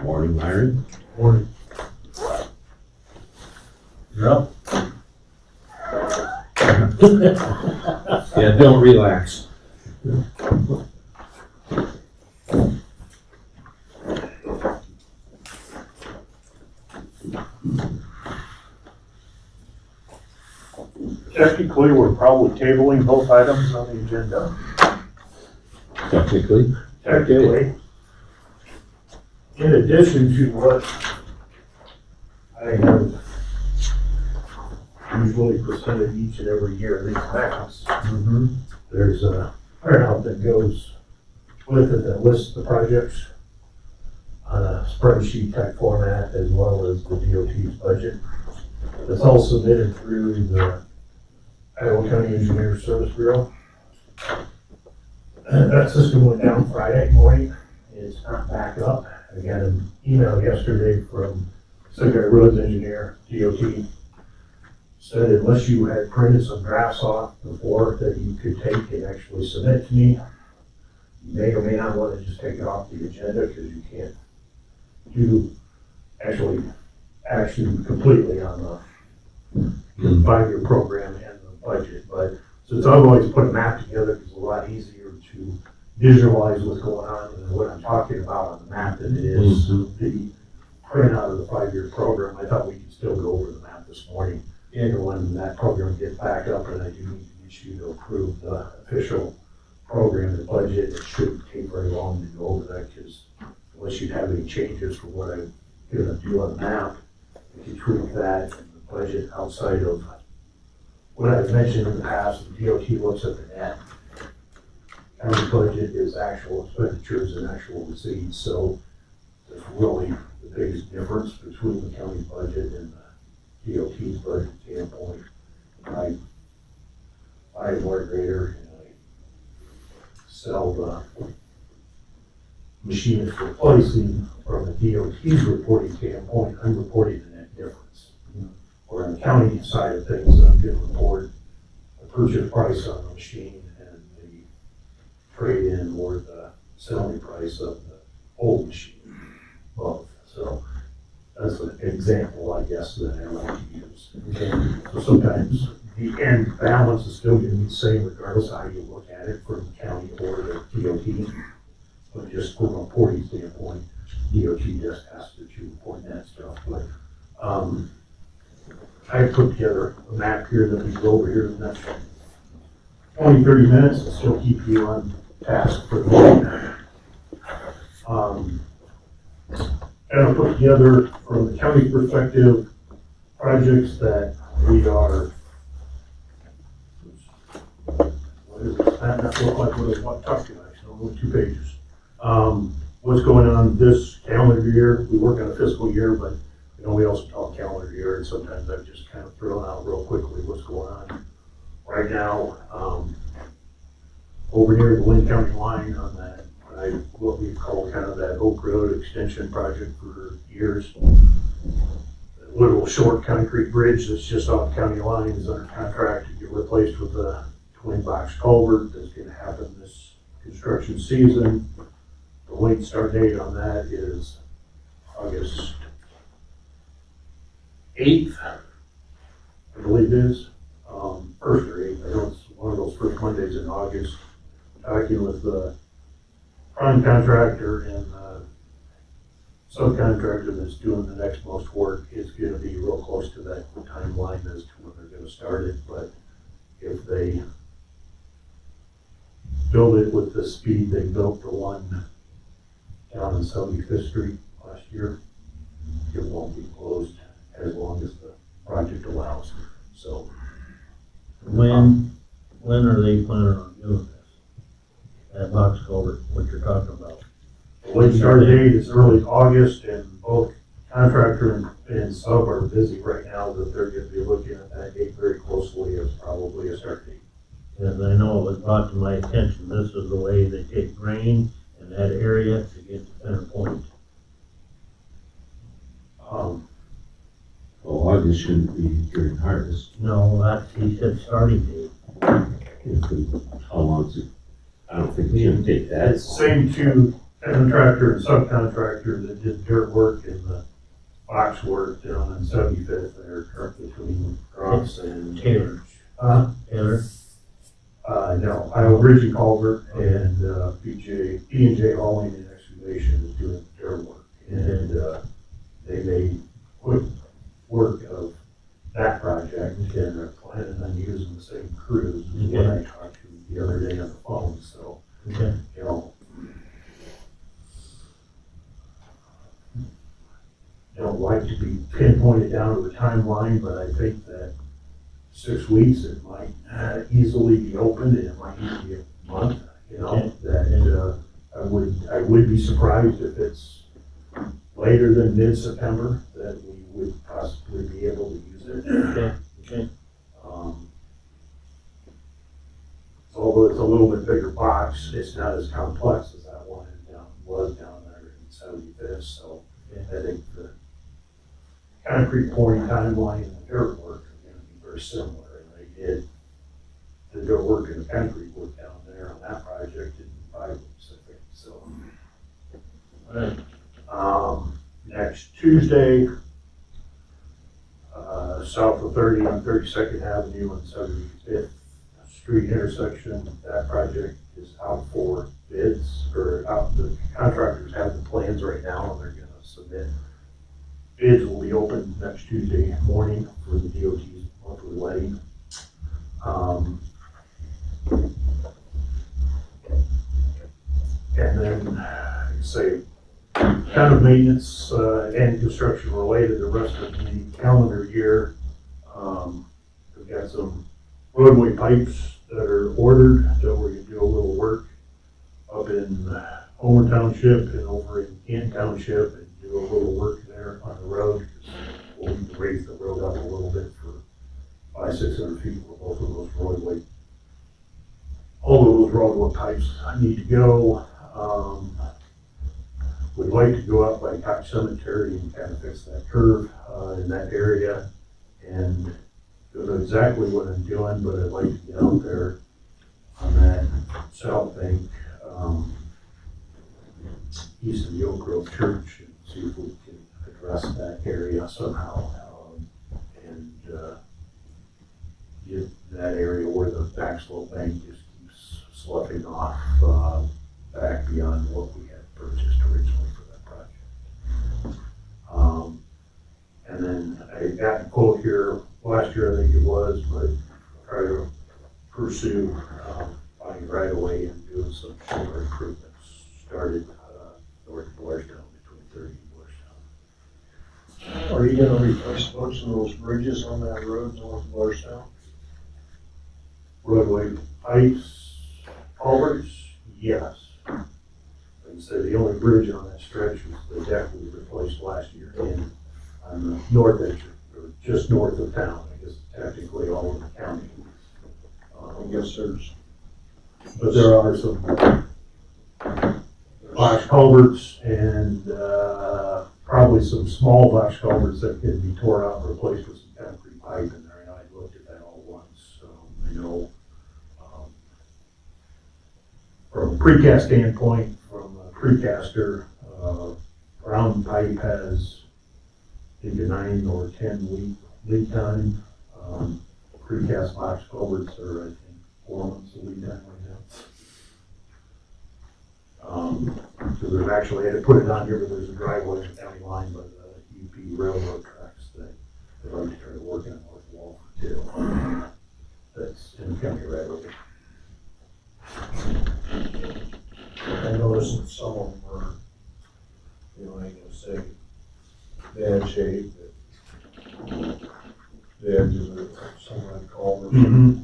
Morning, Myron. Morning. You're up? Yeah, don't relax. Technically, we're probably tabling both items on the agenda. Technically. Technically. In addition to what I have usually presented each and every year, these maps, there's a printout that goes with it that lists the projects on a spreadsheet type format, as well as the DOT's budget. It's all submitted through the Iowa County Engineers Service Bureau. And that system went down Friday morning. It's not back up. I got an email yesterday from Secretary Roads Engineer, DOT, said unless you had printed some drafts off before that you could take and actually submit to me, you may or may not want to just take it off the agenda because you can't do actually action completely on the 5-year program and the budget. But since I've always put a map together, it's a lot easier to visualize what's going on and what I'm talking about on the map than it is the printout of the 5-year program. I thought we could still go over the map this morning. And when that program gets back up, and I do need to get you to approve the official program, the budget, it shouldn't take very long to go over that, because unless you have any changes for what I'm gonna do on the map, if you tweak that and the budget outside of what I've mentioned in the past, the DOT looks at the net. County budget is actual expenditures and actual receipts, so there's really the biggest difference between the county budget and the DOT's budget standpoint. I buy a water grader and I sell the machine it's replacing. From the DOT's reporting standpoint, I'm reporting the net difference. Or on the county side of things, I'm going to report the purchase price on the machine and the trade-in or the selling price of the old machine, both. So that's an example, I guess, that I like to use. So sometimes the end balance is still gonna be the same regardless of how you look at it from the county or the DOT. But just from a reporting standpoint, DOT just has to report that stuff, but, I put together a map here that we go over here in the next 20, 30 minutes and still keep you on task for the morning. And I put together from the county perspective, projects that we are, what is it, that look like what I want to talk to you, actually, only 2 pages. What's going on this calendar year, we work on a fiscal year, but you know, we also talk calendar year, and sometimes I've just kind of thrown out real quickly what's going on right now. Over near the Lynn County line on that, what we call kind of that Oak Road extension project for years. A little short concrete bridge that's just off the county line is under contract to get replaced with a twin box culvert that's gonna happen this construction season. The late start date on that is August 8th, I believe it is. 1st or 8th, I know it's one of those first Mondays in August. Talking with the prime contractor and the subcontractor that's doing the next most work, is gonna be real close to that timeline as to when they're gonna start it, but if they build it with the speed they built the one down on 75th Street last year, it won't be closed as long as the project allows. So When are they planning on doing this? That box culvert, what you're talking about? the late start date is early August, and both contractor and sub are busy right now, that they're gonna be looking at that date very closely as probably a start date. And I know it was brought to my attention, this is the way they take grain in that area to get to Center Point. Well, August shouldn't be during harvest. No, that's, he said starting date. How long is it? I don't think we should take that. It's the same two contractor and subcontractor that did dirt work and the box work down on 75th there, between Cross and Taylor. Taylor? No, Iowa Bridge and Culvert and B&J Hauling and Excavation is doing their work. And they made quick work of that project, and they're planning on using the same crews as what I talked to the other day on the phone, so, Okay. you know. Don't like to be pinpointed down to a timeline, but I think that 6 weeks, it might easily be opened, and it might even be a month, you know, that, I would be surprised if it's later than mid-September, that we would possibly be able to use it. Okay. Although it's a little bit bigger box, it's not as complex as that one was down there in 75th, so I think the concrete pouring timeline and the dirt work are gonna be very similar, and they did the dirt work and the concrete work down there on that project in 5 weeks, I think, so. Next Tuesday, south of 30 on 32nd Avenue and 75th Street intersection, that project is out for bids, or out, the contractors have the plans right now, and they're gonna submit. Bids will be open next Tuesday morning for the DOT's monthly letting. And then, say, kind of maintenance and construction related the rest of the calendar year. We've got some roadway pipes that are ordered, that we're gonna do a little work up in Homer Township and over in Kent Township, and do a little work there on the road. We'll need to raise the road up a little bit for 500-600 feet for both of those roadway. All of those roadway pipes need to go. We'd like to go out by Cox Cemetery and kind of fix that curve in that area, and don't know exactly what I'm doing, but I'd like to get out there on that south bank, east of the Oak Grove Church, and see if we can address that area somehow, and get backslope bank just keeps sloughing off, back beyond what we had purchased originally for that project. And then I got a quote here last year, I think it was, but try to pursue, buying right away and doing some shoulder improvements. Started, north of Blairstown, between 30 and Blairstown. Are you gonna replace a bunch of those bridges on that road north of Blairstown? Roadway pipes, culverts, yes. Like I said, the only bridge on that stretch was the deck we replaced last year on the north edge, or just north of town, I guess technically all of the county. I guess there's, But there are some box culverts and, probably some small box culverts that can be torn out and replaced with some concrete pipe in there. And I looked at that all once, so I know, from a precast standpoint, from a precaster, round pipe has, I think, a 9 or 10 week lead time. Precast box culverts are, I think, 4 months of lead time right now. So there's actually, I had to put it on here, but there's a driveway in the county line by the UP railroad tracks that they've already started working on North Wall too. That's in the county right away. I noticed that some of them are, you know, I ain't gonna say bad shape, but the edges are some of that culvert. Mm-hmm.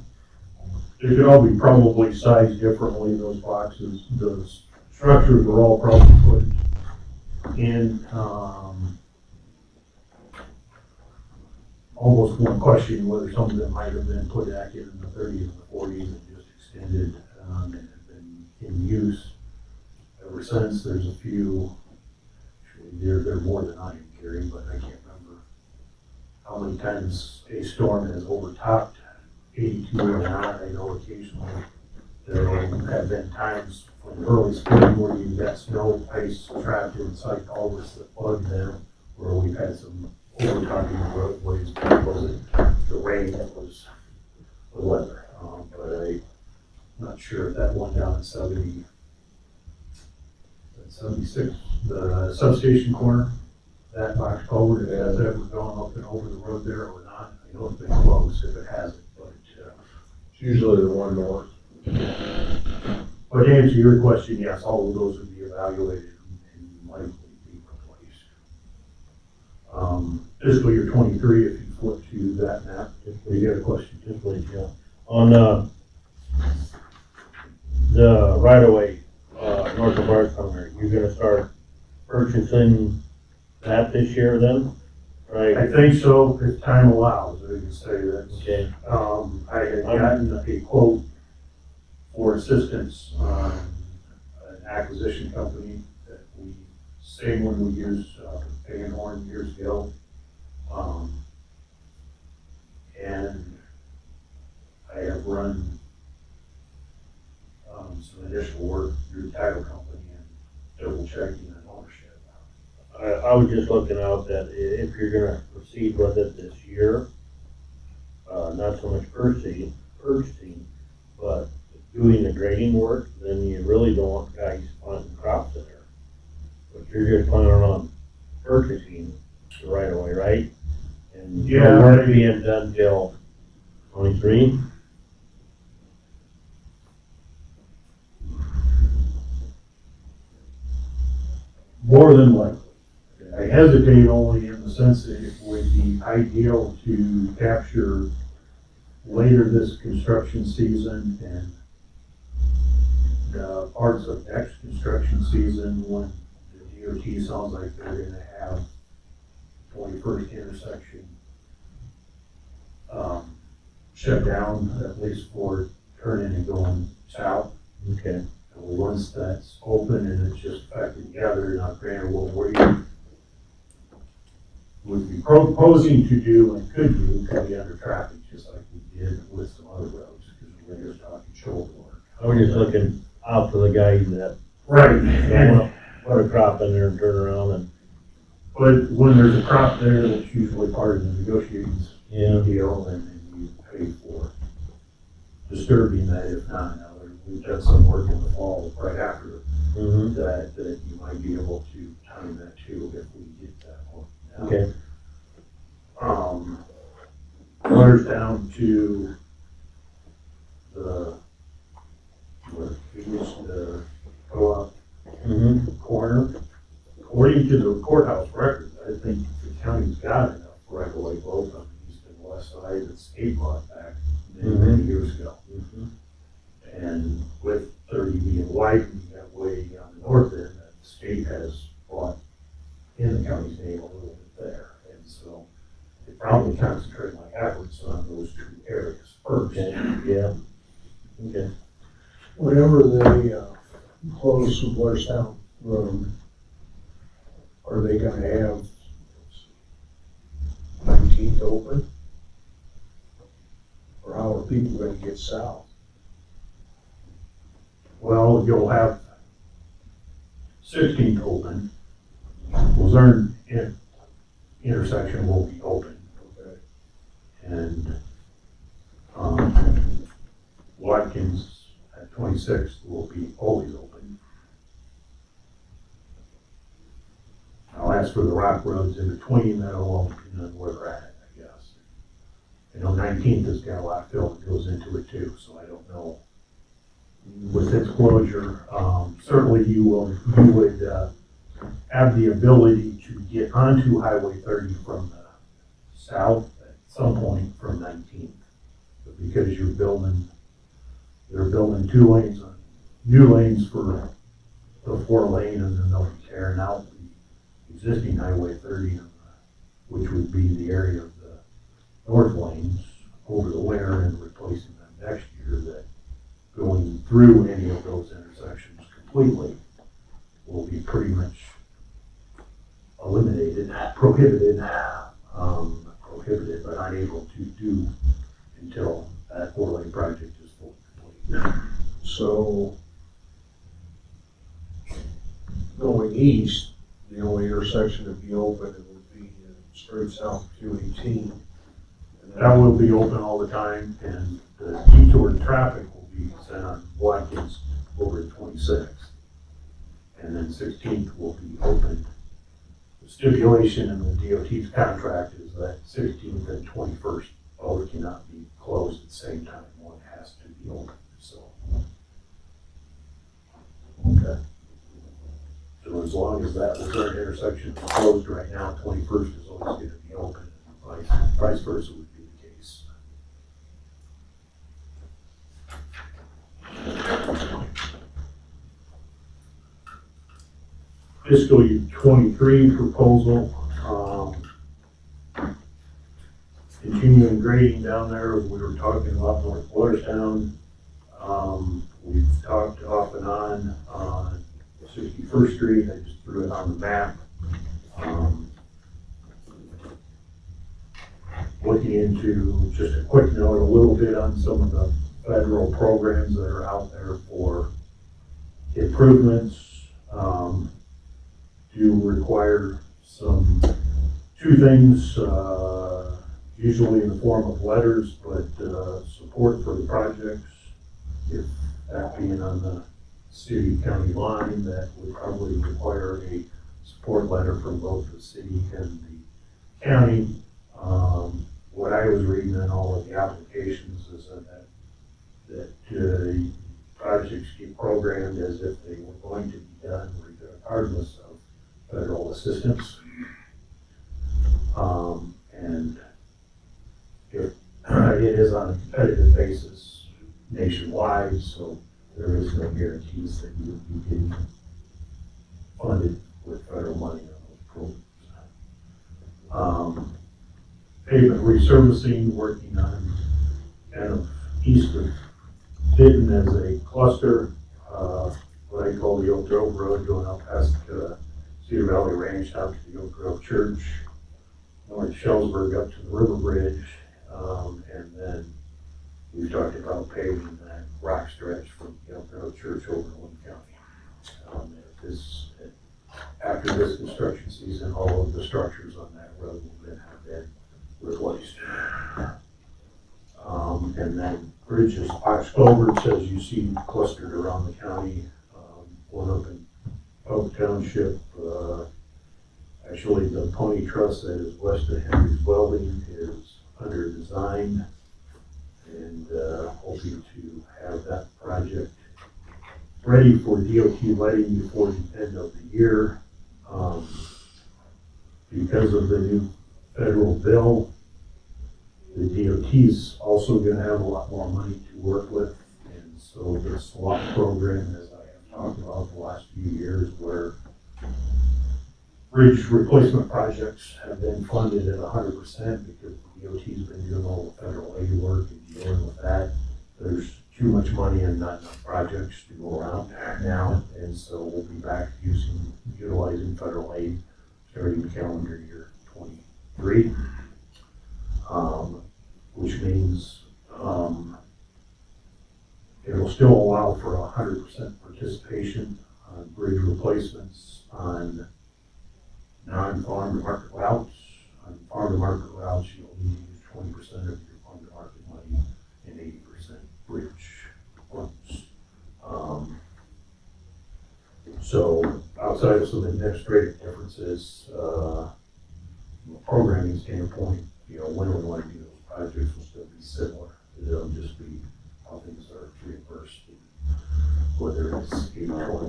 They could all be probably sized differently, those boxes. Those structures were all probably put in, almost one question whether some of them might have been put back in the 30s and the 40s and just extended, and have been in use ever since. There's a few, actually, they're more than I am carrying, but I can't remember how many times a storm has overtopped 82 or not. I know occasionally there have been times from early spring where you've got snow, ice trapped inside culverts that plug them, where we've had some overtopping of roadways because of the rain that was the weather. But I'm not sure if that one down at 76, the substation corner, that box culvert, if has ever gone up and over the road there or not. I know it's been close if it hasn't, but It's usually the one north. but to answer your question, yes, all of those would be evaluated and likely be replaced. Fiscal year 23, if you flip to that map, you got a question? Just wait, yeah. On, the right of way, north of Bartholomew, you're gonna start purchasing that this year then? Right? I think so, if time allows, I can say that. Okay. I had gotten a quote for assistance on an acquisition company that we, same one we used, Van Horn years ago. And I have run, some additional work through the title company and double checking an ownership. I was just looking out that if you're gonna proceed with it this year, not so much purchasing, but doing the grading work, then you really don't want guys planting crops in there. But you're just planning on purchasing the right of way, right? And Yeah. no work being done till 23? More than likely. I hesitate only in the sense that it would be ideal to capture later this construction season and parts of next construction season when the DOT sounds like they're gonna have 21st intersection shut down, at least for turning and going south. Okay. And once that's open and it's just affected together, not granted what we would be proposing to do and could do could be under traffic, just like we did with some other roads, because we're just talking shoulder work. I was just looking out for the guys that Right. don't And, wanna put a crop in there and turn around and, but when there's a crop there, that's usually part of the negotiations yeah. deal, and you pay for just disturbing that if not. Now, we've done some work in the fall right after Mm-hmm. that you might be able to time that too if we get that one. Now, Okay. Water's down to the, the co-op Mm-hmm. corner. According to the courthouse records, I think the county's got enough right away both on the east and west side that state bought back many years ago. Mm-hmm. And with 30 being widened, you got way on the north end that the state has bought in the county's name a little bit there. And so they probably concentrate my efforts on those two areas first. Okay. Yeah. Okay. Whenever they close the Blairstown Road, are they gonna have 19th open? Or how are people gonna get south? Well, you'll have 16th open. Luzerne intersection will be open. Okay. And Watkins at 26th will be always open. I'll ask for the rock roads in between, that'll all depend on where they're at, I guess. I know 19th has got a lot of fill that goes into it too, so I don't know. With its closure, certainly you would have the ability to get onto Highway 30 from the south at some point from 19th. But because they're building 2 lanes on, new lanes for the 4 lane, and then they'll be tearing out the existing Highway 30, which would be the area of the north lanes over the winter and replacing them next year, that going through any of those intersections completely will be pretty much eliminated, prohibited, but unable to do until that 4-lane project is fully complete. So going east, the only intersection that'd be open, it would be straight south of 218. And That will be open all the time, and the detour traffic will be sent on Watkins over at 26th. And then 16th will be open. The stipulation in the DOT's contract is that 16th and 21st both cannot be closed at the same time. One has to be open, so. Okay. So as long as that Luzerne intersection is closed right now, 21st is always going to be open, and vice versa would be the case. Fiscal year 23 proposal, continuing grading down there. We were talking about North Blairstown. We've talked off and on 61st Street. I just threw it on the map. Looking into, just a quick note, a little bit on some of the federal programs that are out there for improvements. Do require two things, usually in the form of letters, but support for the projects. If that being on the city-county line, that would probably require a support letter from both the city and the county. What I was reading in all of the applications is that projects get programmed as if they were going to be done regardless of federal assistance. And it is on a competitive basis nationwide, so there is no guarantees that you would be getting funded with federal money on those programs. Pavement resurfacing, working on kind of east of Benton as a cluster, what I call the Oak Grove Road, going up past Cedar Valley Range out to the Oak Grove Church, North Shellsburg up to the River Bridge, and then we talked about paving that rock stretch from the Oak Grove Church over to Lynn County. After this construction season, all of the structures on that road will then have been replaced. And then bridges, box culverts, as you see clustered around the county. One up in Oak Township, actually the Pony Trust that is west of Henry's Welding is under design, and hoping to have that project ready for DOT letting before the end of the year. Because of the new federal bill, the DOT's also gonna have a lot more money to work with. And so the SWAP program, as I have talked about the last few years, where bridge replacement projects have been funded at 100% because the DOT's been doing all the federal aid work and dealing with that. There's too much money and not enough projects to go around now. And so we'll be back utilizing federal aid starting calendar year 23. Which means it'll still allow for 100% participation on bridge replacements on non-farm to market routes. On farm to market routes, you'll need to use 20% of your farm to market money and 80% bridge funds. So outside of some administrative differences, from a programming standpoint, when we want to do those projects will still be similar. It'll just be how things are reimbursed, whether it's 80, 20, or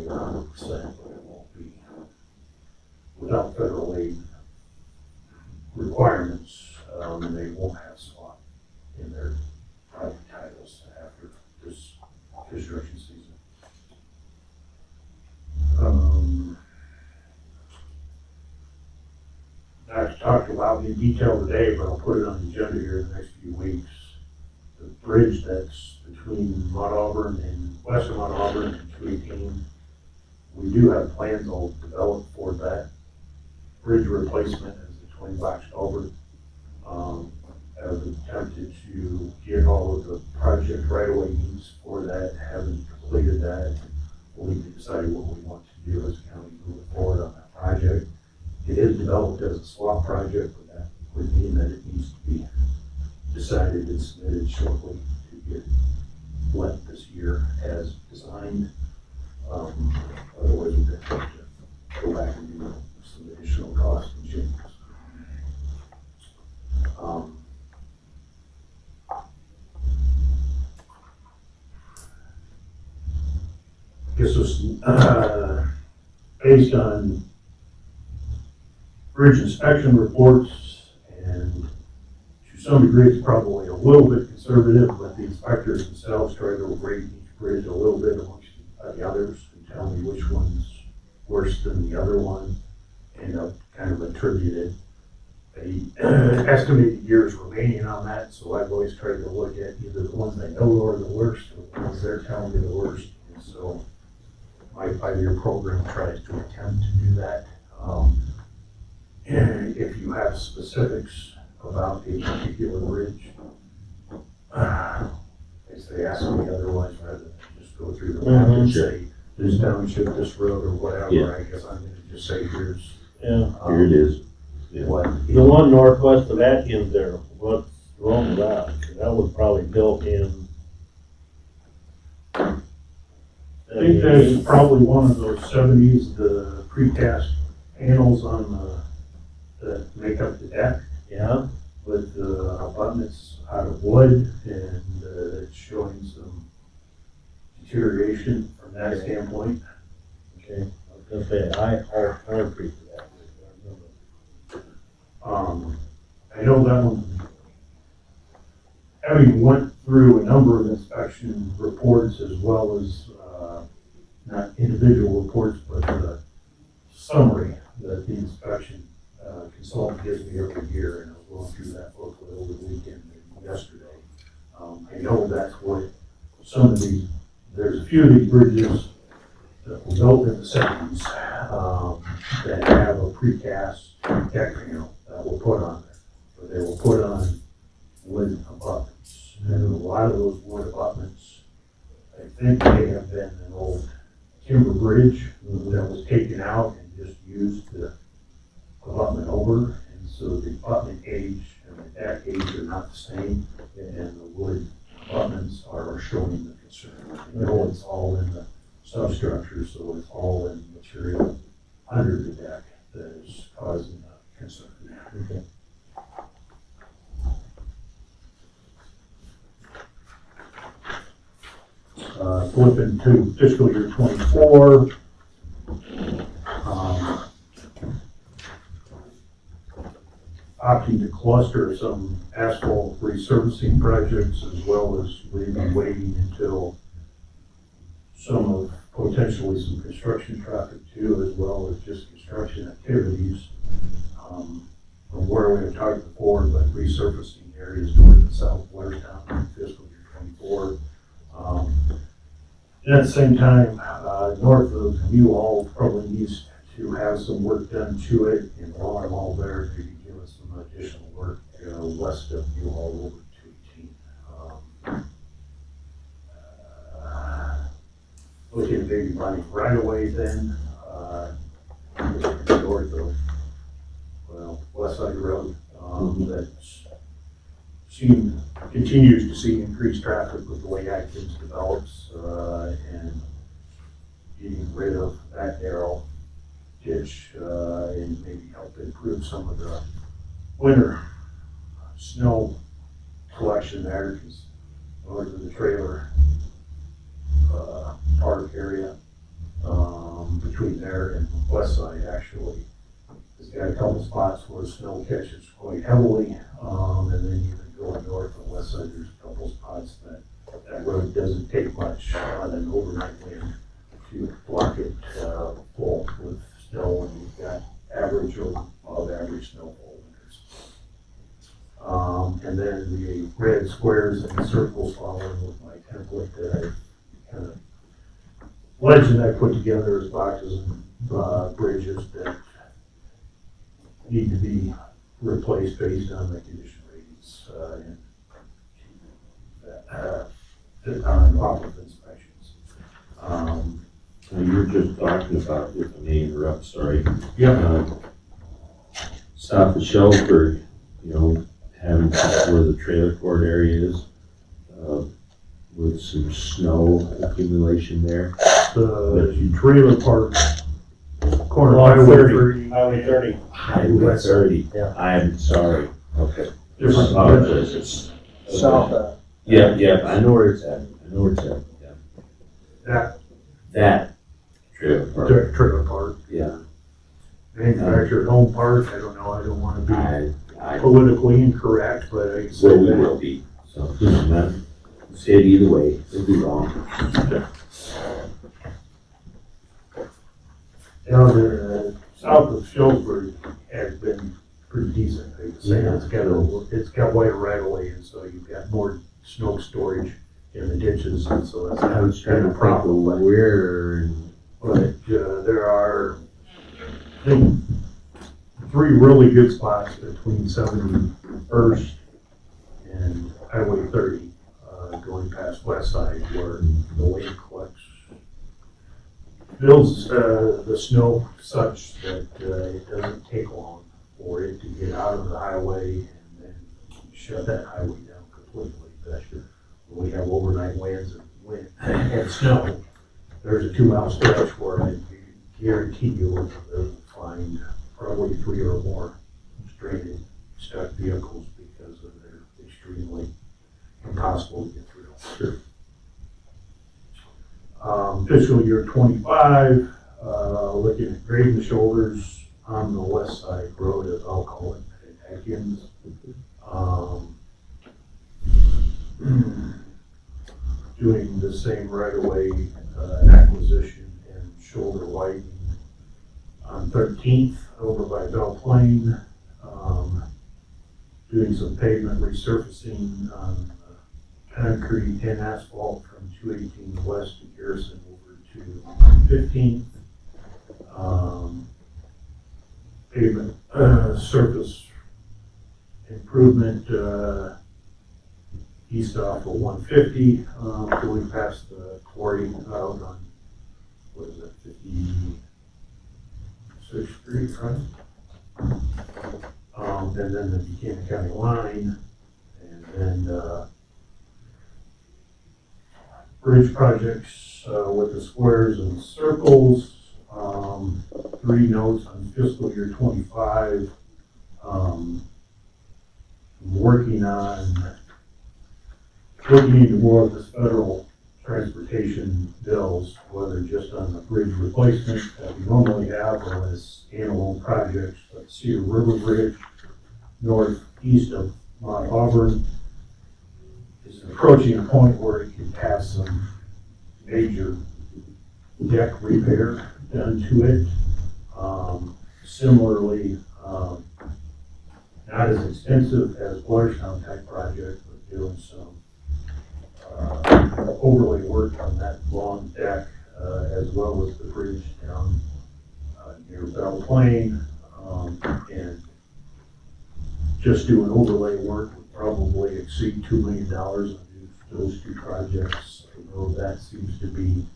100%, but it won't be without federal aid requirements, and they won't have SWAT in their project titles after this construction season. I've talked about in detail today, but I'll put it on the agenda here in the next few weeks. The bridge that's between Mount Auburn and west of Mount Auburn and 218, we do have plans all developed for that bridge replacement as a twin box culvert. I've attempted to get all of the project right-of-way needs for that, haven't completed that. We'll need to decide what we want to do as a county moving forward on that project. It is developed as a SWAP project, but that would mean that it needs to be decided and submitted shortly to get let this year as designed. Otherwise, we're going to have to go back and do some additional costs and changes. I guess this based on bridge inspection reports, and to some degree it's probably a little bit conservative, but the inspectors themselves try to rate each bridge a little bit amongst the others and tell me which one's worse than the other one, and I've kind of attributed estimated years remaining on that. So I've always tried to look at either the ones I know are the worst or the ones they're telling me the worst. And so my 5-year program tries to attempt to do that. And if you have specifics about a particular bridge, as they ask me otherwise, rather than just go through the map and say, this township, this road, or whatever, I guess I'm gonna just say, here's. Here it is. What. The one northwest of Atkins there, what's wrong with that? That was probably built in. I think that's probably one of those 70s, the precast panels on that make up the deck. Yeah. With the abutments out of wood, and it's showing some deterioration from that standpoint. Okay. I was gonna say, I all concrete for that. I know that one, having went through a number of inspection reports as well as, not individual reports, but the summary that the inspection consultant gives me every year, and I was going through that book over the weekend and yesterday. I know that's what some of these, there's a few of these bridges that were built in the 70s that have a precast deck panel that were put on there, but they were put on wood abutments. And a lot of those wood abutments, I think they have been an old timber bridge that was taken out and just used the abutment over. And so the abutment age and the deck age are not the same, and the wood abutment abutments are showing the concern. You know, it's all in the substructure, so it's all in material under the deck that is causing the concern. Okay. Flipping to fiscal year 24. Opting to cluster some asphalt resurfacing projects as well as maybe waiting until some of potentially some construction traffic too, as well as just construction activities. From where we had talked before, like resurfacing areas north and south of Watertown in fiscal year 24. And at the same time, north of U-Haul probably needs to have some work done to it, and while I'm all there, maybe give us some additional work west of U-Haul over to 18. Looking at maybe running right away then, north of, well, West Side Road, that's continues to see increased traffic with the way Atkins develops, and getting rid of that narrow ditch, and maybe help improve some of the winter snow collection there, because north of the trailer park area, between there and west side actually, it's got a couple spots where snow catches quite heavily, and then even going north and west side, there's a couple spots that road doesn't take much on an overnight wind to block it full with snow, and you've got average or above average snowfall winters. And then the red squares and the circles following with my template that I kind of legend I put together as boxes and bridges that need to be replaced based on the condition ratings and off of inspections. Now, you were just talking about, if I may interrupt, sorry. Yeah. South of Shelburne, you know, having where the trailer court area is, with some snow accumulation there. The trailer park, corner Along Highway 30. 30. Highway 30. Highway 30. Yeah. I'm sorry. Okay. Different Apologies. South of. Yeah, I know where it's at. Yeah. That trailer park. Trailer park. Yeah. Manufactured home park, I don't know, I don't want to be I politically incorrect, but I say well, we that. will be. So, you know, not say it either way. It'll be wrong. You know, the south of Shelburne has been pretty decent, I would say. Yeah. It's got wider right of way, and so you've got more snow storage in the ditches, and so that's I was trying to think of where. But there are, I think, 3 really good spots between 71st and Highway 30, going past West Side, where the wind collects, builds the snow such that it doesn't take long for it to get out of the highway and then shut that highway down completely. But when we have overnight winds and snow, there's a 2-mile stretch where I guarantee you we'll find probably 3 or more stranded, stuck vehicles because of their extremely impossible to get through. Sure. Fiscal year 25, looking at grading the shoulders on the west side road, as I'll call it, at Atkins. Doing the same right-of-way acquisition and shoulder widening on 13th over by Belle Plaine. Doing some pavement resurfacing on concrete and asphalt from 218 west to Garrison over to 15th. Pavement surface improvement east off of 150, going past the quarry out on, what is it, 56th Street, right? And then the Buchanan County line, and then bridge projects, with the squares and circles. 3 notes on fiscal year 25. I'm working into more of this federal transportation bills, whether just on the bridge replacement that we normally have or as standalone projects, like Cedar River Bridge, northeast of Mount Auburn, is approaching a point where it can have some major deck repair done to it. Similarly, not as extensive as Blairstown type project, but doing some overlay work on that long deck, as well as the bridge down near Belle Plaine, and just doing overlay work would probably exceed $2 million on those 2 projects. Although that seems to be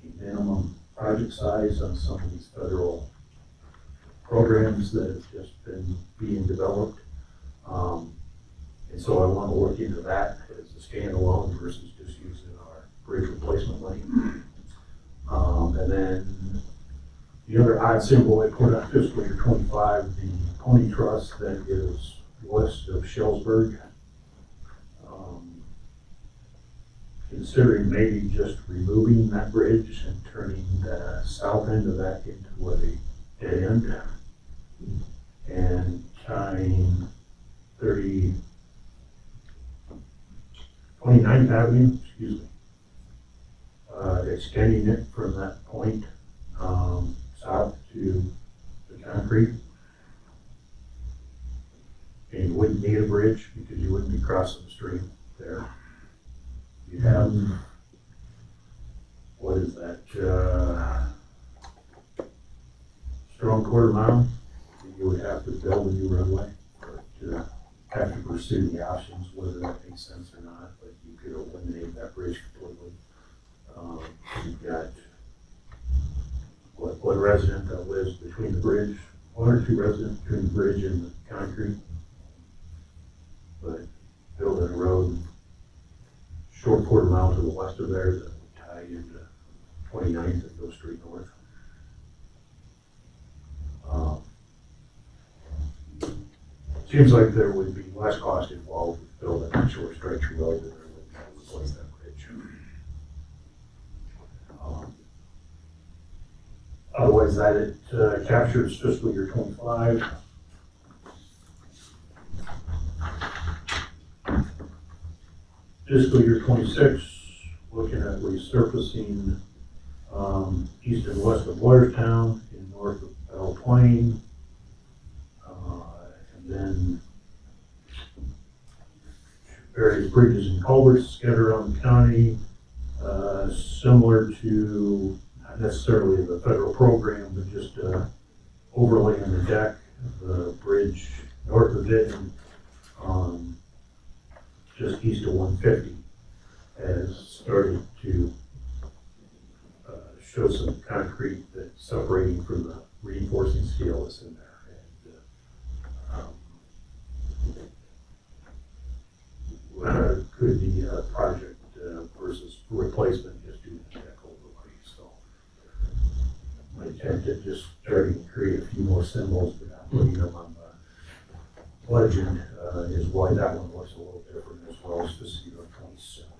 a minimum project size on some of these federal programs that have just been being developed. And so I want to look into that as a standalone versus just using our bridge replacement money. And then the other odd symbol I put on fiscal year 25, the pony trust that is west of Shellsburg. Considering maybe just removing that bridge and turning the south end of that into a dead end and tying 29th Avenue, excuse me, extending it from that point south to the concrete. And you wouldn't need a bridge because you wouldn't be crossing the stream there. You have, what is that, strong quarter mile that you would have to build a new runway, but have to pursue the options, whether that makes sense or not, but you could eliminate that bridge completely. You've got one resident that lives between the bridge, 1 or 2 residents between the bridge and the concrete, but building a road short quarter mile to the west of there that would tie into 29th and go straight north. Seems like there would be less cost involved with building that short stretch of road than there would be to replace that bridge. Otherwise, that it captures fiscal year 25. Fiscal year 26, looking at resurfacing east and west of Blairstown and north of Belle Plaine. And then various bridges and culverts scattered around the county, similar to not necessarily the federal program, but just overlaying the deck, the bridge north of it, just east of 150, has started to show some concrete that's separating from the reinforcing steel that's in there. And could be a project versus replacement, just doing the deck overlay. So my attempt at just starting to create a few more symbols without putting them on the legend is why that one looks a little different, as well as fiscal year 27.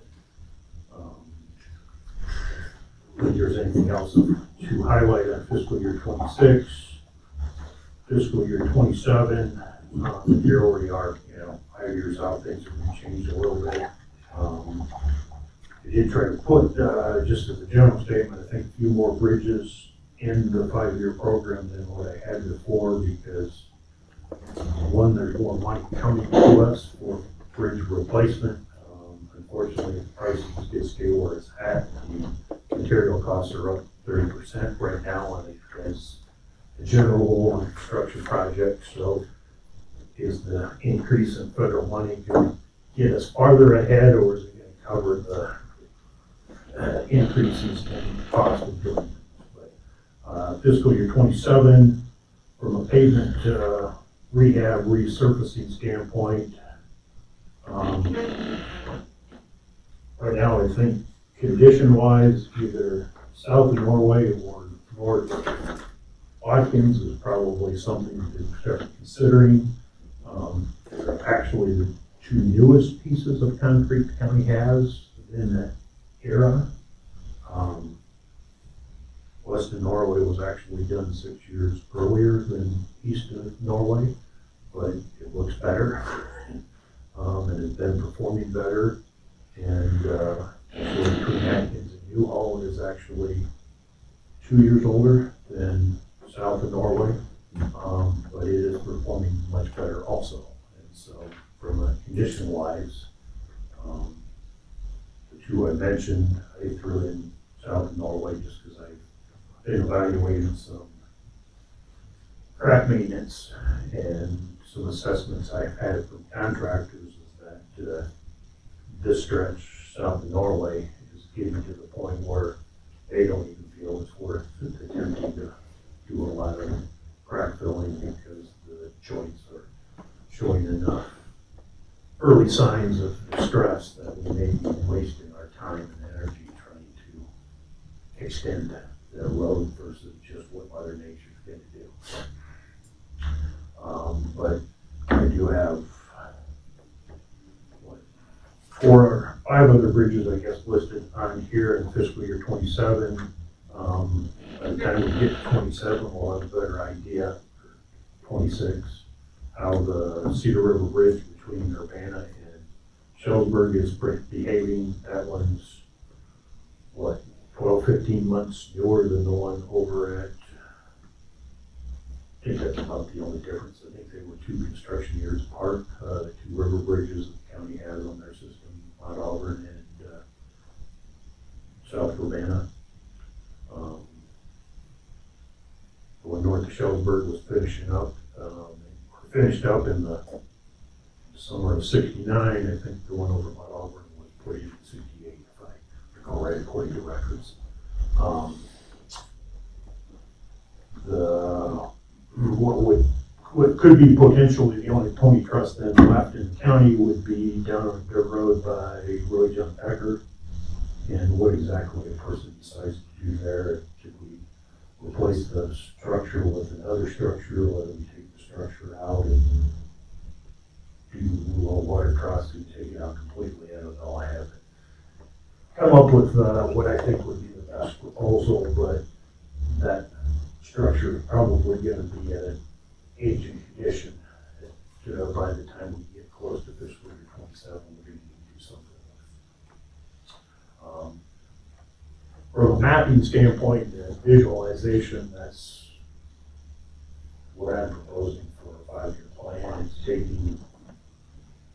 If there's anything else to highlight on fiscal year 26, fiscal year 27, here already are, 5 years out, things have been changed a little bit. I did try to put, just as a general statement, I think a few more bridges in the 5-year program than what I had before, because one, there's more money coming to us for bridge replacement. Unfortunately, the prices did stay where it's at. The material costs are up 30% right now on it as a general on construction projects. So is the increase in federal money going to get us farther ahead, or is it going to cover the increases in cost of doing things? But fiscal year 27, from a pavement rehab resurfacing standpoint, right now I think condition-wise, either south of Norway or north of Watkins is probably something to start considering. They're actually the two newest pieces of concrete the county has in that era. West of Norway was actually done 6 years earlier than east of Norway, but it looks better. And it's been performing better. And actually between Atkins and Newhall is actually 2 years older than south of Norway, but it is performing much better also. And so from a condition wise, the two I mentioned, I threw in south of Norway just because I've been evaluating some track maintenance and some assessments I've had from contractors is that this stretch south of Norway is getting to the point where they don't even feel it's worth attempting to do a lot of crack filling because the joints are showing enough early signs of distress that we may be wasting our time and energy trying to extend the road versus just what Mother Nature's going to do. But I do have 4 or 5 other bridges, I guess, listed on here in fiscal year 27. By the time we get to 27, we'll have a better idea for 26 how the Cedar River Bridge between Urbana and Shelburne is behaving. That one's 12, 15 months newer than the one over at, I think that's about the only difference. I think they were 2 construction years apart. The 2 river bridges that the county has on their system, Mount Auburn and South Urbana. The one north of Shelburne was finishing up. Finished up in the summer of '69. I think the one over Mount Auburn was put in '68, if I recall right, according to records. What could be potentially the only pony trust then left in the county would be down on the road by Roy John Pecker. And what exactly a person decides to do there, should we replace the structure with another structure, whether we take the structure out and do low water crossing, take it out completely, I don't know. I haven't come up with what I think would be the best proposal, but that structure is probably going to be at an aging condition. By the time we get close to fiscal year 27, we're going to need to do something with it. From a mapping standpoint and visualization, that's what I'm proposing for a 5-year plan. It's taking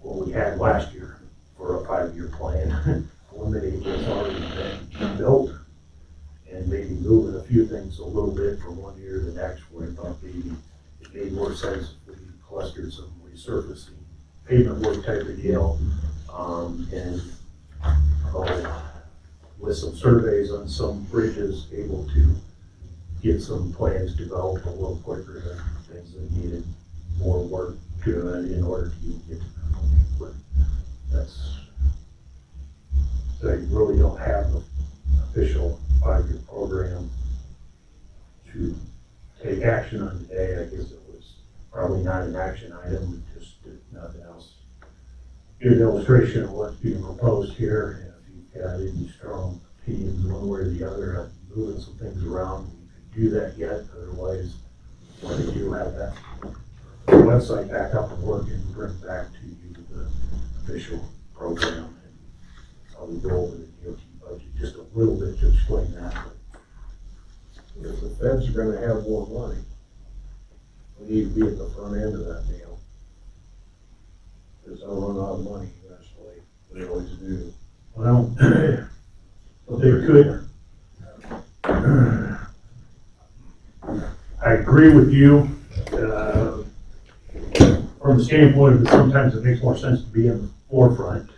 what we had last year for a 5-year plan, eliminating what's already been built, and maybe moving a few things a little bit from one year to the next, where I thought maybe it made more sense if we clustered some resurfacing pavement work type of deal, and with some surveys on some bridges, able to get some plans developed a little quicker than things that needed more work in order to get to that point. But that's, so you really don't have an official 5-year program to take action on today. I guess it was probably not an action item, just nothing else. Good illustration of what's being proposed here. And if you've got any strong opinions one way or the other on moving some things around, we could do that yet. Otherwise, when they do have that website back up and working, bring back to you the official program, and I'll go over the DOT budget just a little bit to explain that. If the feds are gonna have more money, we need to be at the front end of that deal. Because they'll run out of money eventually, they always do. Well, they could. I agree with you. From the standpoint of it, sometimes it makes more sense to be in the forefront.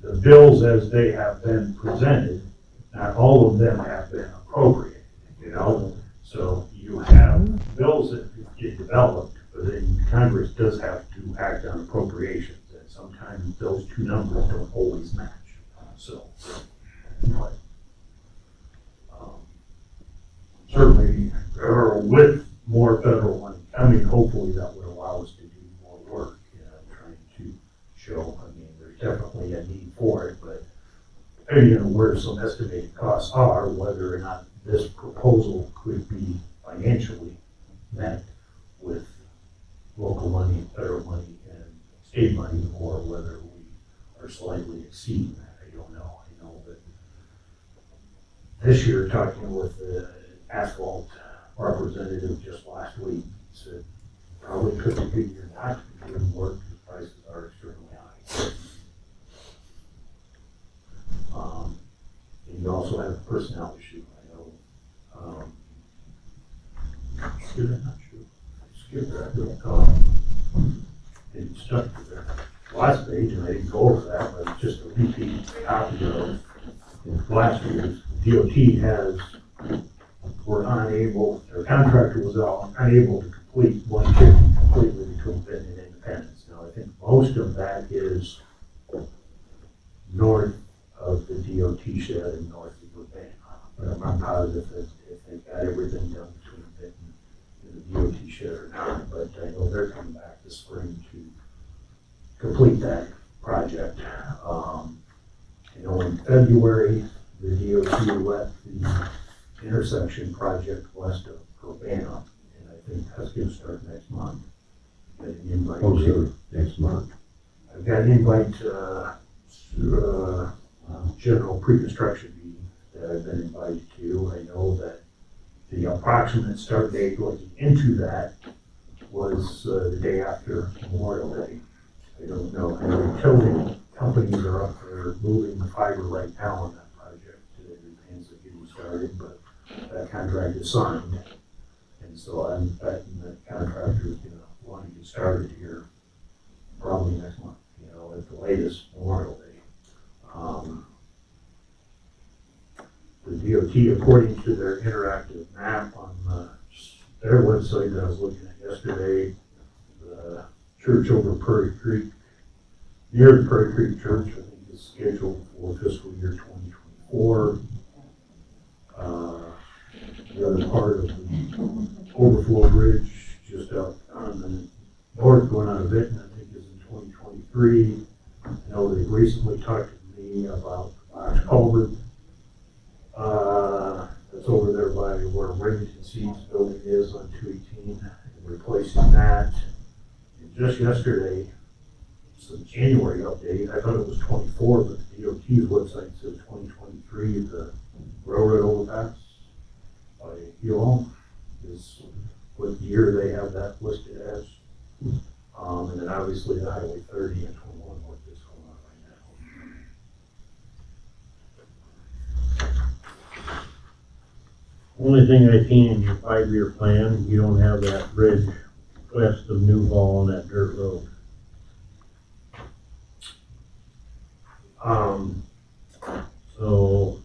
The bills as they have been presented, not all of them have been appropriated, So you have bills that get developed, but then Congress does have to act on appropriations, and sometimes those two numbers don't always match. So but, certainly, or with more federal money coming, hopefully that would allow us to do more work, trying to show, I mean, there's definitely a need for it, but depending on where some estimated costs are, whether or not this proposal could be financially met with local money, federal money, and state money, or whether we are slightly exceeding that, I don't know. I know that this year, talking with the asphalt representative just last week, he said probably could be a good year not to be doing work because prices are extremely high. And you also have a personnel issue, I know. Did I not shoot? Skip that. And stuck to the last page, and I didn't go over that, but it's just a repeat copy of last year's. DOT were unable, their contractor was unable to complete 150 completely between Benton and Independence. Now, I think most of that is north of the DOT shed and north of the Benton. But I'm not positive if they've got everything done between Benton and the DOT shed or not. But I know they're coming back this spring to complete that project. You know, in February, the DOT left the intersection project west of Urbana, and I think that's going to start next month. Got an invite. Oh, sure, next month. I've got an invite to general pre-construction meeting that I've been invited to. I know that the approximate start date looking into that was the day after Memorial Day. I don't know. I know utility companies are up there moving the fiber right now on that project. Everything's getting started, but that contract is signed. And so I'm betting that contractor is going to want to get started here probably next month, you know, at the latest Memorial Day. The DOT, according to their interactive map on their website that I was looking at yesterday, the church over Prairie Creek, near the Prairie Creek Church, I think is scheduled for fiscal year 2024. The other part of the overflow bridge just out on the north going out of Benton, I think is in 2023. I know they recently talked to me about culvert. That's over there by where Remington Seeds building is on 218 and replacing that. And just yesterday, some January update, I thought it was 24, but the DOT's website says 2023, the railroad overpass by Elon is what year they have that listed as. And then obviously the Highway 30 and 21 work that's going on right now. Only thing I seen in your 5-year plan, you don't have that bridge west of Newhall on that dirt road. So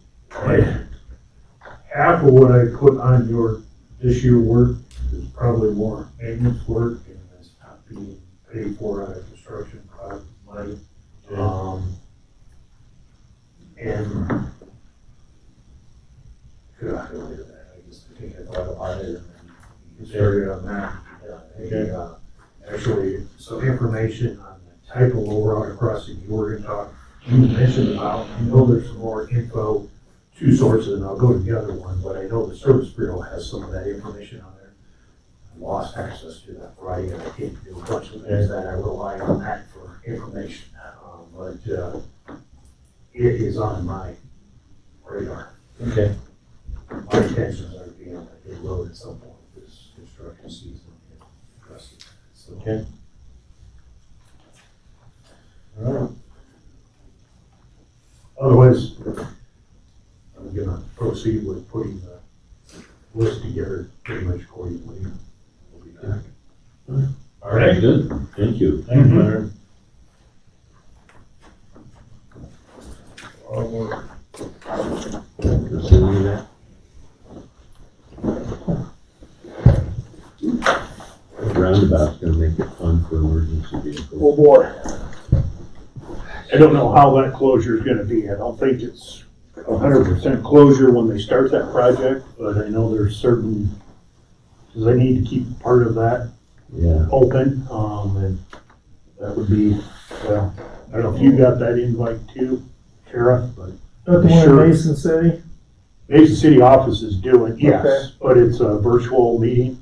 Half of what I put on your this year work is probably more maintenance work, and it's not being paid for out of construction project money. And God, look at that. I think I thought about it and then you started on that. Okay. Actually, some information on the type of low route crossing you were going to talk. You mentioned about, I know there's some more info, 2 sources, and I'll go to the other one, but I know the Service Bureau has some of that information on there. I lost access to that Friday, and I can't do a bunch of things that I rely on that for information. But it is on my radar. okay. My intentions are to be on that big road at some point this construction season. So, Okay. All right. otherwise, I'm gonna proceed with putting the list together pretty much accordingly. We'll be back. All right, good, thank you. Thanks, Leonard. Is any of that? Roundabout's gonna make it fun for emergency vehicles. Oh, boy. I don't know how that closure is gonna be. I don't think it's 100% closure when they start that project, but I know there's certain, because they need to keep part of that Yeah. open, and that would be, well, I don't know if you got that invite too, Sheriff, but. Not the one Sure. in Mason City? Mason City office is doing, yes, Okay. but it's a virtual meeting.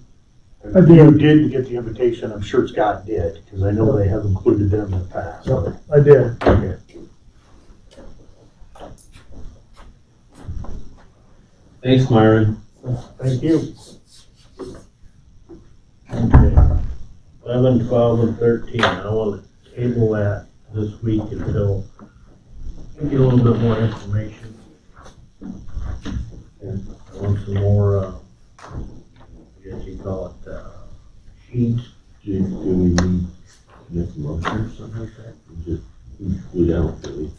I If did. you didn't get the invitation, I'm sure Scott did, because I know they have included them in the past. Yep, I did. Okay. Thanks, Myron. Thank you. Okay. 11, 12, and 13, I want to table that this week until we get a little bit more information. I want some more, I guess you call it, sheets. Do we need to make a motion or something like that? We don't really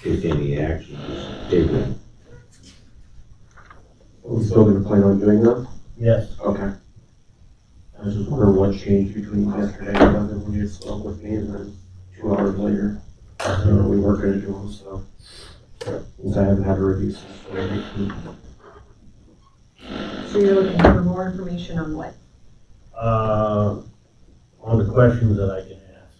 take any action, just table it. Are we still gonna plan on doing that? Yes. Okay. I was just wondering what changed between yesterday and Monday when you spoke with me and then 2 hours later, we weren't gonna do them, so. Since I haven't had a review since the 18th. So you're looking for more information on what? On the questions that I can ask.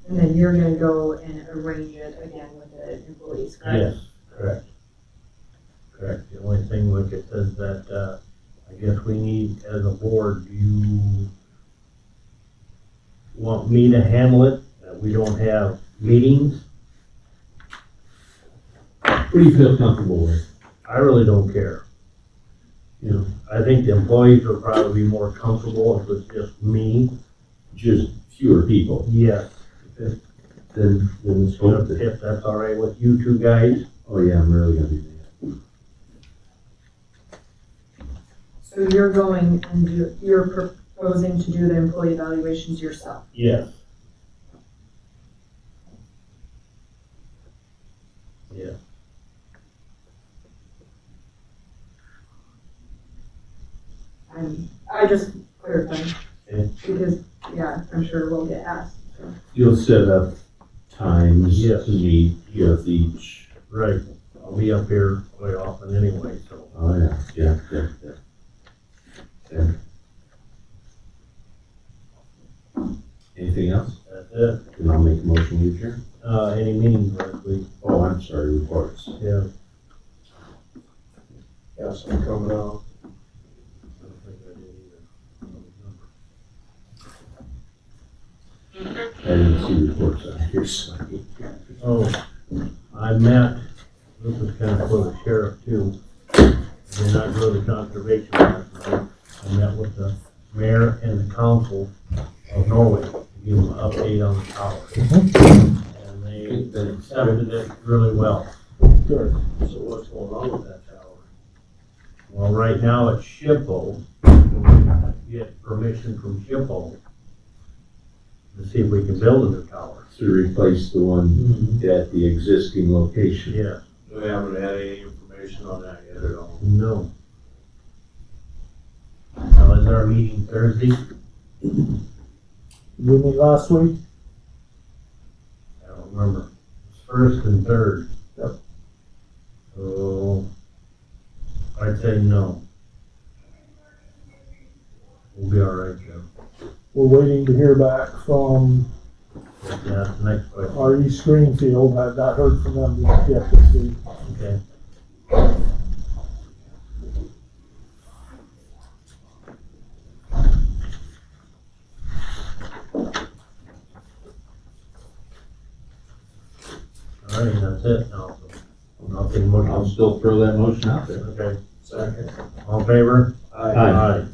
And then you're gonna go and arrange it again with the employees, correct? Yes, correct. Correct. The only thing, like it says that, I guess we need, as a board, do you want me to handle it, that we don't have meetings? What do you feel comfortable with? I really don't care. You know, I think the employees would probably be more comfortable if it's just me. Just fewer people. Yes. Then let's go with it. If that's all right with you two guys. Oh, yeah, I'm really gonna be there. So you're going and you're proposing to do the employee evaluations yourself? Yes. Yeah. I just clarifying, Okay. because, yeah, I'm sure we'll get asked. You'll set up times Yes. to meet with each. Right. I'll be up here quite often anyway, so. Oh, yeah. Anything else? That's it. Then I'll make a motion to adjourn. Any meetings last week? Oh, I'm sorry, reports. Yeah. Yeah, some coming out. I don't think I did either. I didn't see reports on here, so. Oh, I met, this is kind of for the sheriff too. Did not go to conservation last night. I met with the mayor and the council of Norway to give them an update on the tower. And they accepted it really well. Good. So what's going on with that tower? Well, right now it's SHPO. Get permission from SHPO to see if we can build a new tower. To replace the one at the existing location. Yeah. We haven't had any information on that yet at all. No. Now, is our meeting Thursday? We meet last week? I don't remember. It's first and third. Yep. So, I'd say no. We'll be all right then. We're waiting to hear back from Yeah, that's the next question. our East Greenfield. I've not heard from them yet this week. Okay. All right, that's it now. So, nothing more. I'll still throw that motion out there. Okay. Second. All in favor? Aye. Aye.